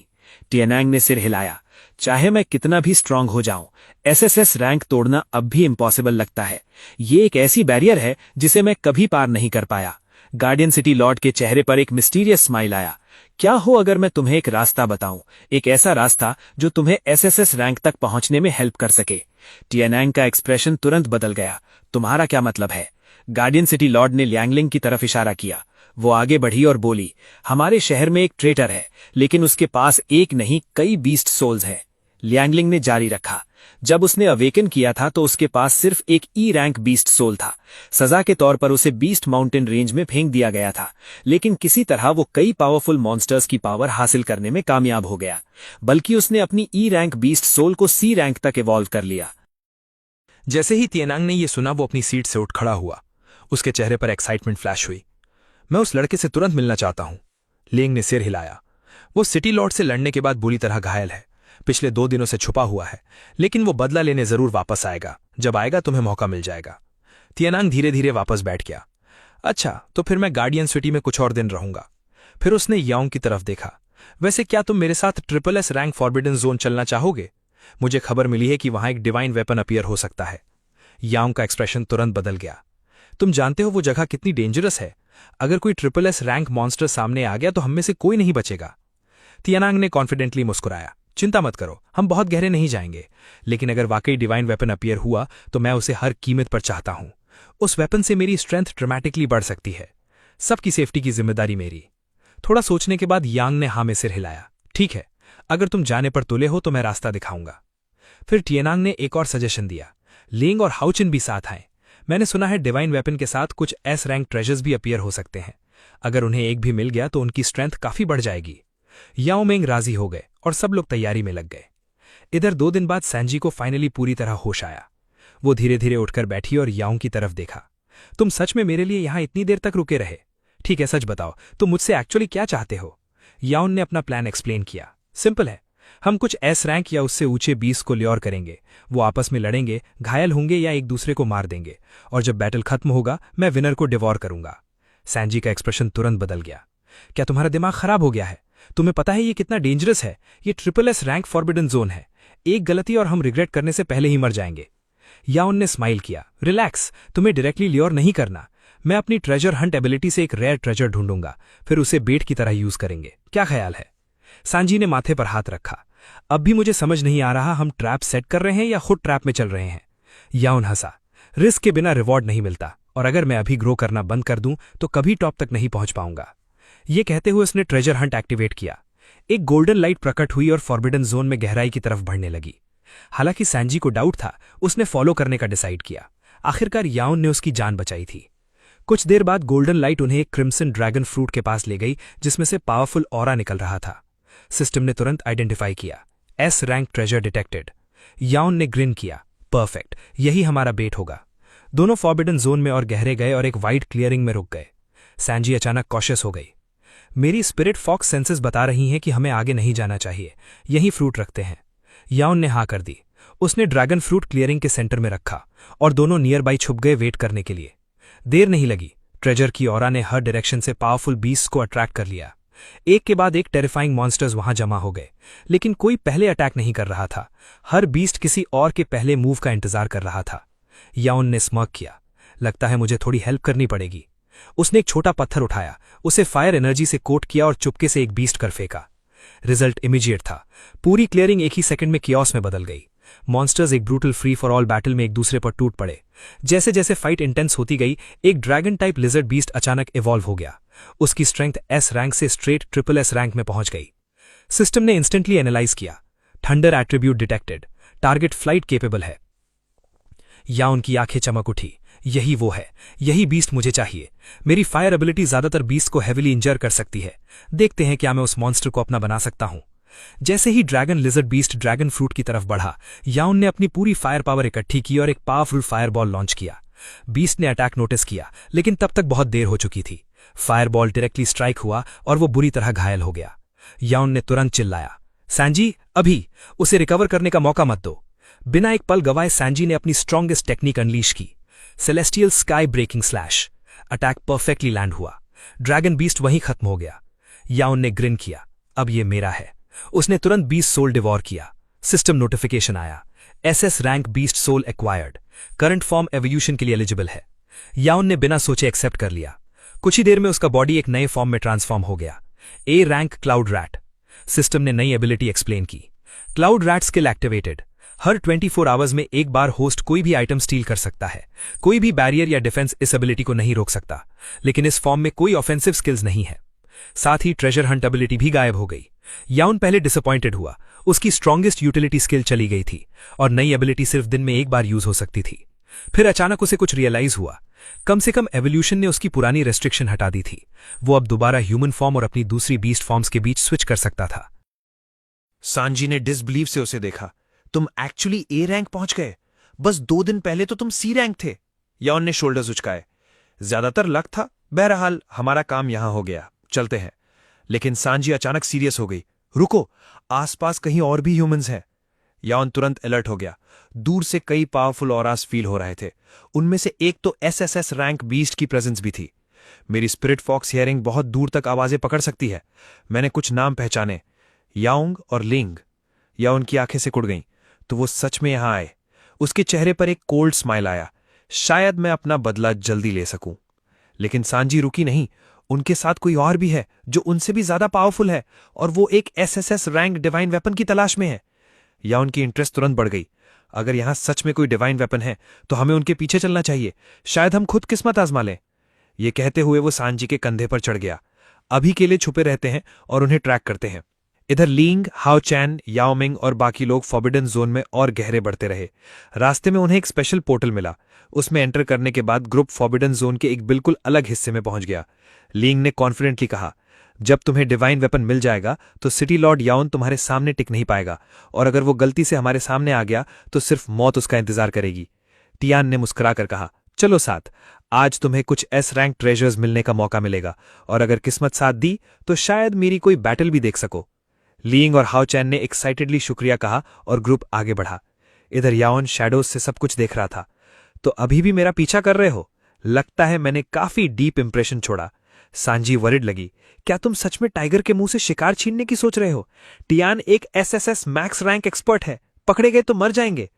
टियानांग ने सिर हिलाया, चाहे मैं कितना भी स्ट्रांग हो जाऊं, SSS रैंक तोड़ना अब भी इम्पॉसिबल लगता है। ये एक ऐसी बैरियर है जिसे मैं कभी पार नहीं कर पाया। गार्डियन सिटी लॉर्ड के चेहरे पर एक मिस्टीरियस स्माइल आया, क्या हो अगर मैं तुम्हें एक रास्ता बताऊं, एक ऐसा रास्ता जो तुम्हें SSS रैंक तक पहुंचने में हेल्प कर सके। टियानांग का एक्सप्रेशन तुरंत बदल गया, तुम्हारा क्या मतलब है? गार्डियन सिटी लॉर्ड ने लियांगलिंग की तरफ इशारा किया। वो आगे बढ़ी और बोली, हमारे शहर में एक ट्रेटर है, लेकिन उसके पास एक नहीं कई बीस्ट सोल्स हैं। लियांगलिंग ने जारी रखा, जब उसने अवेकन किया था तो उसके पास सिर्फ एक ई रैंक बीस्ट सोल था। सजा के तौर पर उसे बीस्ट माउंटेन रेंज में फेंक दिया गया था, लेकिन किसी तरह वो कई पावरफुल मॉन्स्टर्स की पावर हासिल करने में कामयाब हो गया। बल्कि उसने अपनी ई रैंक बीस्ट सोल को सी रैंक तक इवॉल्व कर लिया। जैसे ही तिएनांग ने यह सुना वो अपनी सीट से उठ खड़ा हुआ। उसके चेहरे पर एक्साइटमेंट फ्लैश हुई। मैं उस लड़के से तुरंत मिलना चाहता हूं। लेंग ने सिर हिलाया। वो सिटी लॉर्ड से लड़ने के बाद बुरी तरह घायल है, पिछले 2 दिनों से छुपा हुआ है, लेकिन वो बदला लेने जरूर वापस आएगा। जब आएगा तुम्हें मौका मिल जाएगा। तिएनांग धीरे धीरे वापस बैठ गया। अच्छा, तो फिर मैं गार्डियन सिटी में कुछ और दिन रहूंगा। फिर उसने याओंग की तरफ देखा। वैसे क्या तुम मेरे साथ SSS रैंक फॉरबिडन जोन चलना चाहोगे? मुझे खबर मिली है कि वहां एक डिवाइन वेपन अपीयर हो सकता है। याओंग का एक्सप्रेशन तुरंत बदल गया। तुम जानते हो वो जगह कितनी डेंजरस है। अगर कोई SSS रैंक मॉन्स्टर सामने आ गया तो हम में से कोई नहीं बचेगा। तिएनांग ने कॉन्फिडेंटली मुस्कुराया। चिंता मत करो, हम बहुत गहरे नहीं जाएंगे, लेकिन अगर वाकई डिवाइन वेपन अपीयर हुआ तो मैं उसे हर कीमत पर चाहता हूं। उस वेपन से मेरी स्ट्रेंथ ड्रामेटिकली बढ़ सकती है। सबकी सेफ्टी की जिम्मेदारी मेरी। थोड़ा सोचने के बाद यांग ने हाँ में सिर हिलाया। ठीक है, अगर तुम जाने पर तुले हो तो मैं रास्ता दिखाऊंगा। फिर तिएनांग ने एक और सजेशन दिया। लेंग और हाउचिन भी साथ आए। मैंने सुना है डिवाइन वेपन के साथ कुछ S रैंक ट्रेजर्स भी अपीयर हो सकते हैं। अगर उन्हें एक भी मिल गया तो उनकी स्ट्रेंथ काफी बढ़ जाएगी। याओ मेंग राजी हो गए और सब लोग तैयारी में लग गए। इधर 2 दिन बाद सैंजी को फाइनली पूरी तरह होश आया। वो धीरे धीरे उठकर बैठी और याओ की तरफ देखा। तुम सच में मेरे लिए यहां इतनी देर तक रुके रहे? ठीक है, सच बताओ, तुम मुझसे एक्चुअली क्या चाहते हो? याओ ने अपना प्लान एक्सप्लेन किया। सिंपल है, हम कुछ S रैंक या उससे ऊंचे 20 को ल्योर करेंगे। वो आपस में लड़ेंगे, घायल होंगे या एक दूसरे को मार देंगे, और जब बैटल खत्म होगा मैं विनर को डिवॉर करूंगा। सैंजी का एक्सप्रेशन तुरंत बदल गया। क्या तुम्हारा दिमाग खराब हो गया है? तुम्हें पता है ये कितना डेंजरस है? ये SSS रैंक फॉरबिडन जोन है। एक गलती और हम रिग्रेट करने से पहले ही मर जाएंगे। याओन ने स्माइल किया। रिलैक्स, तुम्हें डायरेक्टली ल्योर नहीं करना। मैं अपनी ट्रेजर हंट एबिलिटी से एक रेयर ट्रेजर ढूंढूंगा, फिर उसे बेट की तरह यूज करेंगे। क्या ख्याल है? सांजी ने माथे पर हाथ रखा। अब भी मुझे समझ नहीं आ रहा हम ट्रैप सेट कर रहे हैं या खुद ट्रैप में चल रहे हैं। याओन हंसा। रिस्क के बिना रिवॉर्ड नहीं मिलता, और अगर मैं अभी ग्रो करना बंद कर दूं तो कभी टॉप तक नहीं पहुंच पाऊंगा। ये कहते हुए उसने ट्रेजर हंट एक्टिवेट किया। एक गोल्डन लाइट प्रकट हुई और फॉरबिडन जोन में गहराई की तरफ बढ़ने लगी। हालांकि सैंजी को डाउट था, उसने फॉलो करने का डिसाइड किया। आखिरकार याओन ने उसकी जान बचाई थी। कुछ देर बाद गोल्डन लाइट उन्हें एक क्रिम्सन ड्रैगन फ्रूट के पास ले गई, जिसमें से पावरफुल ऑरा निकल रहा था। सिस्टम ने तुरंत आइडेंटिफाई किया। S rank treasure detected. याओन ने ग्रिन किया। परफेक्ट, यही हमारा बेट होगा। दोनों फॉरबिडन जोन में और गहरे गए और एक वाइड क्लियरिंग में रुक गए। सैंजी अचानक कॉशियस हो गई। मेरी स्पिरिट फॉक्स सेंसेस बता रही हैं कि हमें आगे नहीं जाना चाहिए, यही फ्रूट रखते हैं। याओन ने हाँ कर दी। उसने ड्रैगन फ्रूट क्लियरिंग के सेंटर में रखा और दोनों नियर बाई छुप गए वेट करने के लिए। देर नहीं लगी। ट्रेजर की ऑरा ने हर डायरेक्शन से पावरफुल बीस्ट को अट्रैक्ट कर लिया। एक के बाद एक टेरिफाइंग मॉन्स्टर्स वहां जमा हो गए, लेकिन कोई पहले अटैक नहीं कर रहा था। हर बीस्ट किसी और के पहले मूव का इंतजार कर रहा था। याओन ने स्मर्क किया। लगता है मुझे थोड़ी हेल्प करनी पड़ेगी। उसने एक छोटा पत्थर उठाया, उसे फायर एनर्जी से कोट किया और चुपके से एक बीस्ट कर फेंका। रिजल्ट इमीडिएट था। पूरी क्लियरिंग एक ही सेकंड में कियोस में बदल गई। मॉन्स्टर्स एक brutal free for all battle में एक दूसरे पर टूट पड़े। जैसे जैसे फाइट इंटेंस होती गई, एक ड्रैगन टाइप लिजर्ड बीस्ट अचानक इवॉल्व हो गया। उसकी स्ट्रेंथ S रैंक से स्ट्रेट SSS रैंक में पहुंच गई। सिस्टम ने इंस्टेंटली एनालाइज किया। Thunder attribute detected. Target flight capable है। या उनकी आंखें चमक उठी। यही वो है, यही बीस्ट मुझे चाहिए। मेरी फायर एबिलिटी ज्यादातर बीस्ट को हेविली इंजर कर सकती है। देखते हैं क्या मैं उस मॉन्स्टर को अपना बना सकता हूं। जैसे ही dragon lizard beast dragon fruit की तरफ बढ़ा, याउन ने अपनी पूरी फायर पावर इकट्ठी की और एक पावरफुल फायरबॉल लॉन्च किया। बीस्ट ने अटैक नोटिस किया, लेकिन तब तक बहुत देर हो चुकी थी। फायरबॉल डायरेक्टली स्ट्राइक हुआ और वो बुरी तरह घायल हो गया। याउन ने तुरंत चिल्लाया, सैंजी, अभी उसे रिकवर करने का मौका मत दो। बिना एक पल गवाए सैंजी ने अपनी स्ट्रॉन्गेस्ट टेक्निक अनलीश की, celestial sky breaking slash. Attack perfectly land हुआ। ड्रैगन बीस्ट वहीं खत्म हो गया। याउन ने ग्रिन किया, अब ये मेरा है। उसने तुरंत बीस्ट सोल डिवॉर किया। सिस्टम नोटिफिकेशन आया, SS rank beast soul acquired, current form evolution के लिए एलिजिबल है। याउन ने बिना सोचे एक्सेप्ट कर लिया। कुछ ही देर में उसका बॉडी एक नए फॉर्म में ट्रांसफॉर्म हो गया, A rank cloud rat. System ने नई एबिलिटी एक्सप्लेन की, क्लाउड रैट स्किल एक्टिवेटेड। हर 24 आवर्स में एक बार होस्ट कोई भी आइटम स्टील कर सकता है। कोई भी बैरियर या डिफेंस इस एबिलिटी को नहीं रोक सकता, लेकिन इस फॉर्म में कोई ऑफेंसिव स्किल्स नहीं है। साथ ही ट्रेजर हंट एबिलिटी भी गायब हो गई। याउन पहले डिसअपॉइंटेड हुआ। उसकी स्ट्रॉन्गेस्ट यूटिलिटी स्किल चली गई थी और नई एबिलिटी सिर्फ दिन में एक बार यूज हो सकती थी। फिर अचानक उसे कुछ रियलाइज हुआ। कम से कम एवोल्यूशन ने उसकी पुरानी रेस्ट्रिक्शन हटा दी थी। वो अब दोबारा ह्यूमन फॉर्म और अपनी दूसरी बीस्ट फॉर्म्स के बीच स्विच कर सकता था। सांजी ने डिसबिलीव से उसे देखा। तुम एक्चुअली ए रैंक पहुंच गए? बस 2 दिन पहले तो तुम सी रैंक थे। याओन ने शोल्डर्स उचकाए। ज्यादातर लक था। बहरहाल हमारा काम यहां हो गया, चलते हैं। लेकिन सांजी अचानक सीरियस हो गई। रुको, आसपास कहीं और भी ह्यूमंस हैं। याओन तुरंत अलर्ट हो गया। दूर से कई पावरफुल ऑरास फील हो रहे थे। उनमें से एक तो एसएसएस रैंक बीस्ट की प्रेजेंस भी थी। मेरी स्पिरिट फॉक्स हियरिंग बहुत दूर तक आवाजें पकड़ सकती है। मैंने कुछ नाम पहचाने, याओंग और लिंग। याओन की आंखें सिकुड़ गईं। तो वो सच में यहां आए। उसके चेहरे पर एक कोल्ड स्माइल आया। शायद मैं अपना बदला जल्दी ले सकूं। लेकिन सांजी रुकी नहीं। उनके साथ कोई और भी है जो उनसे भी ज्यादा पावरफुल है, और वो एक एसएसएस रैंक डिवाइन वेपन की तलाश में है। या उनकी इंटरेस्ट तुरंत बढ़ गई। अगर यहां सच में कोई डिवाइन वेपन है तो हमें उनके पीछे चलना चाहिए। शायद हम खुद किस्मत आजमा लें। ये कहते हुए वो सांजी के कंधे पर चढ़ गया। अभी के लिए छुपे रहते हैं और उन्हें ट्रैक करते हैं। इधर लींग, हाओ चैन, याओमिंग और बाकी लोग फॉरबिडन जोन में और गहरे बढ़ते रहे। रास्ते में उन्हें एक स्पेशल पोर्टल मिला। उसमें एंटर करने के बाद ग्रुप फॉरबिडन जोन के एक बिल्कुल अलग हिस्से में पहुंच गया। लींग ने कॉन्फिडेंटली कहा, जब तुम्हें डिवाइन वेपन मिल जाएगा तो सिटी लॉर्ड याओन तुम्हारे सामने टिक नहीं पाएगा, और अगर वो गलती से हमारे सामने आ गया तो सिर्फ मौत उसका इंतजार करेगी। टियान ने मुस्कुराकर कहा, चलो साथ, आज तुम्हें कुछ एस रैंक ट्रेजर्स मिलने का मौका मिलेगा, और अगर किस्मत साथ दी तो शायद मेरी कोई बैटल भी देख सको। लींग और हाओ चैन ने एक्साइटेडली शुक्रिया कहा और ग्रुप आगे बढ़ा। इधर याओन शैडोज से सब कुछ देख रहा था। तो अभी भी मेरा पीछा कर रहे हो? लगता है मैंने काफी डीप इंप्रेशन छोड़ा। सांजी वरिड लगी। क्या तुम सच में टाइगर के मुंह से शिकार छीनने की सोच रहे हो? टियान एक एसएसएस मैक्स रैंक एक्सपर्ट है। पकड़े गए तो मर जाएंगे।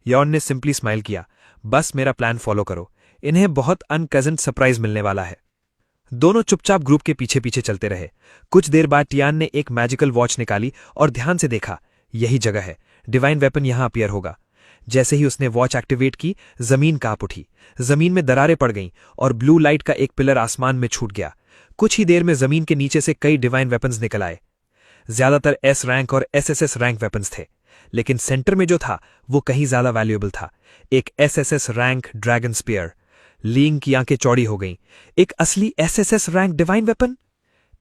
याओन ने सिंपली स्माइल किया। बस मेरा प्लान फॉलो करो। इन्हें बहुत अनप्लेजेंट सरप्राइज मिलने वाला है। दोनों चुपचाप ग्रुप के पीछे पीछे चलते रहे। कुछ देर बाद टियान ने एक मैजिकल वॉच निकाली और ध्यान से देखा। यही जगह है, डिवाइन वेपन यहां अपीयर होगा। जैसे ही उसने वॉच एक्टिवेट की, जमीन कांप उठी। जमीन में दरारें पड़ गईं और ब्लू लाइट का एक पिलर आसमान में छूट गया। कुछ ही देर में जमीन के नीचे से कई डिवाइन वेपन्स निकल आए। ज्यादातर एस रैंक और एसएसएस रैंक वेपन्स थे, लेकिन सेंटर में जो था वो कहीं ज्यादा वैल्यूएबल था। एक एसएसएस रैंक ड्रैगन स्पीयर। लींग की आंखें चौड़ी हो गईं। एक असली SSS rank divine weapon?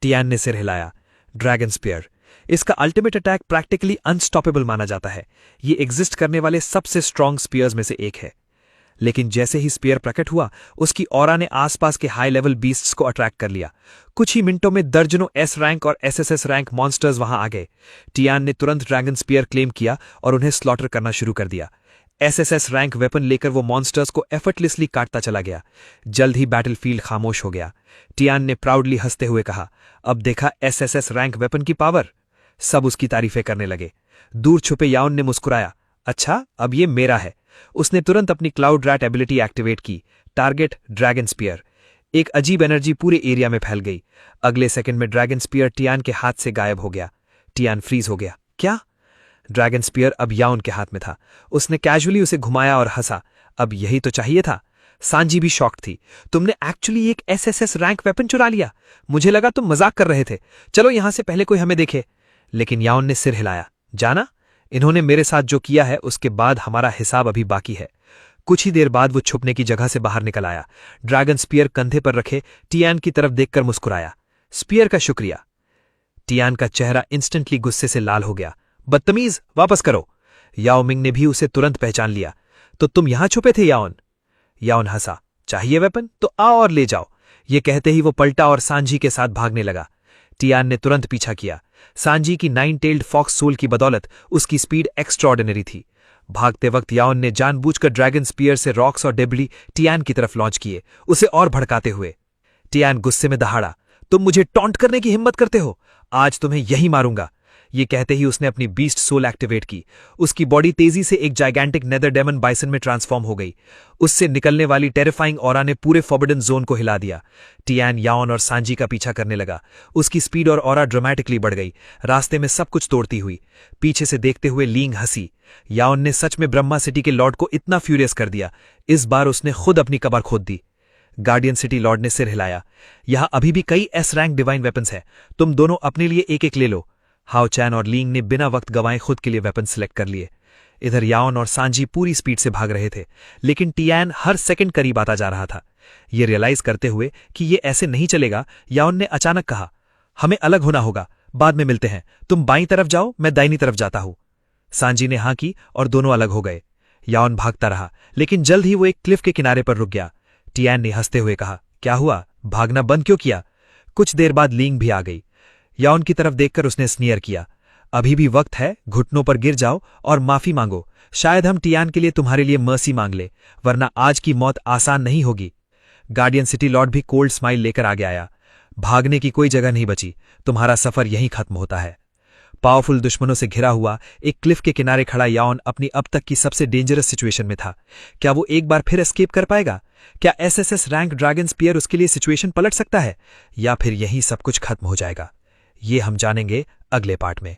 Tian ने सिर हिलाया। ड्रैगन स्पीयर, इसका अल्टीमेट अटैक प्रैक्टिकली अनस्टॉपेबल माना जाता है। ये एग्जिस्ट करने वाले सबसे स्ट्रॉन्ग स्पीयर्स में से एक है। लेकिन जैसे ही स्पीयर प्रकट हुआ, उसकी ऑरा ने आसपास के हाई लेवल बीस्ट्स को अट्रैक्ट कर लिया। कुछ ही मिनटों में दर्जनों एस रैंक और एसएसएस रैंक मॉन्स्टर्स वहां आ गए। टियान ने तुरंत ड्रैगन स्पीयर क्लेम किया और उन्हें स्लॉटर करना शुरू कर दिया। एसएसएस रैंक वेपन लेकर वो मॉन्स्टर्स को एफर्टलेसली काटता चला गया। जल्द ही बैटलफील्ड खामोश हो गया। टियान ने प्राउडली हंसते हुए कहा, अब देखा एसएसएस रैंक वेपन की पावर। सब उसकी तारीफें करने लगे। दूर छुपे याओन ने मुस्कुराया, अच्छा अब ये मेरा है। उसने तुरंत अपनी क्लाउड रैट एबिलिटी एक्टिवेट की। Target dragon spear. एक अजीब एनर्जी पूरे एरिया में फैल गई। अगले सेकंड में ड्रैगन स्पीयर टियान के हाथ से गायब हो गया। टियान फ्रीज हो गया। क्या? ड्रैगन स्पीयर अब याओन के हाथ में था। उसने कैजुअली उसे घुमाया और हंसा। अब यही तो चाहिए था। सांजी भी शॉक्ड थी। तुमने एक्चुअली एक एसएसएस रैंक वेपन चुरा लिया। मुझे लगा तुम मजाक कर रहे थे। चलो यहां से पहले कोई हमें देखे। लेकिन याओन ने सिर हिलाया। जाना, इन्होंने मेरे साथ जो किया है उसके बाद हमारा हिसाब अभी बाकी है। कुछ ही देर बाद वो छुपने की जगह से बाहर निकल आया। ड्रैगन स्पीयर कंधे पर रखे टियान की तरफ देखकर मुस्कुराया। स्पीयर का शुक्रिया। टियान का चेहरा इंस्टेंटली गुस्से से लाल हो गया। बदतमीज, वापस करो। याओमिंग ने भी उसे तुरंत पहचान लिया। तो तुम यहां छुपे थे याओन? याओन हंसा। चाहिए वेपन तो आओ और ले जाओ। ये कहते ही वो पलटा और सांजी के साथ भागने लगा। टियान ने तुरंत पीछा किया। सांजी की 9 टेल्ड फॉक्स सूल की बदौलत उसकी स्पीड एक्स्ट्रॉर्डिनरी थी। भागते वक्त याओन ने जानबूझकर ड्रैगन स्पीयर से रॉक्स और डेब्री टियान की तरफ लॉन्च किए, उसे और भड़काते हुए। टियान गुस्से में दहाड़ा, तुम मुझे टॉन्ट करने की हिम्मत करते हो? आज तुम्हें यही मारूंगा। ये कहते ही उसने अपनी बीस्ट सोल एक्टिवेट की। उसकी बॉडी तेजी से एक जाइगेंटिक नेदर डेमन बाइसन में ट्रांसफॉर्म हो गई। उससे निकलने वाली टेरिफाइंग ऑरा ने पूरे फॉरबिडन जोन को हिला दिया। टियान याओन और सांजी का पीछा करने लगा। उसकी स्पीड और ऑरा ड्रामेटिकली बढ़ गई, रास्ते में सब कुछ तोड़ती हुई। पीछे से देखते हुए लींग हंसी। याओन ने सच में ब्रह्मा सिटी के लॉर्ड को इतना फ्यूरियस कर दिया। इस बार उसने खुद अपनी कबर खोद दी। गार्डियन सिटी लॉर्ड ने सिर हिलाया। यहां अभी भी कई एस रैंक डिवाइन वेपन्स हैं। तुम दोनों अपने लिए एक एक ले लो। हाओ चैन और लींग ने बिना वक्त गंवाए खुद के लिए वेपन सिलेक्ट कर लिए। इधर याओन और सांजी पूरी स्पीड से भाग रहे थे, लेकिन टियान हर सेकंड करीब आता जा रहा था। ये रियलाइज करते हुए कि ये ऐसे नहीं चलेगा, याओन ने अचानक कहा, हमें अलग होना होगा, बाद में मिलते हैं, तुम बाईं तरफ जाओ, मैं दाहिनी तरफ जाता हूं। सांजी ने हाँ की और दोनों अलग हो गए। याओन भागता रहा, लेकिन जल्द ही वो एक क्लिफ के किनारे पर रुक गया। टियान ने हंसते हुए कहा, क्या हुआ, भागना बंद क्यों किया? कुछ देर बाद लींग भी आ गई। याओन की तरफ देखकर उसने स्नीयर किया, अभी भी वक्त है, घुटनों पर गिर जाओ और माफी मांगो। शायद हम टियान के लिए तुम्हारे लिए मर्सी मांग ले, वरना आज की मौत आसान नहीं होगी। गार्डियन सिटी लॉर्ड भी कोल्ड स्माइल लेकर आगे आया। भागने की कोई जगह नहीं बची, तुम्हारा सफर यहीं खत्म होता है। पावरफुल दुश्मनों से घिरा हुआ एक क्लिफ के किनारे खड़ा याओन अपनी अब तक की सबसे डेंजरस सिचुएशन में था। क्या वो एक बार फिर एस्केप कर पाएगा? क्या एसएसएस रैंक ड्रैगन स्पीयर उसके लिए सिचुएशन पलट सकता है, या फिर यहीं सब कुछ खत्म हो जाएगा? ये हम जानेंगे अगले पार्ट में।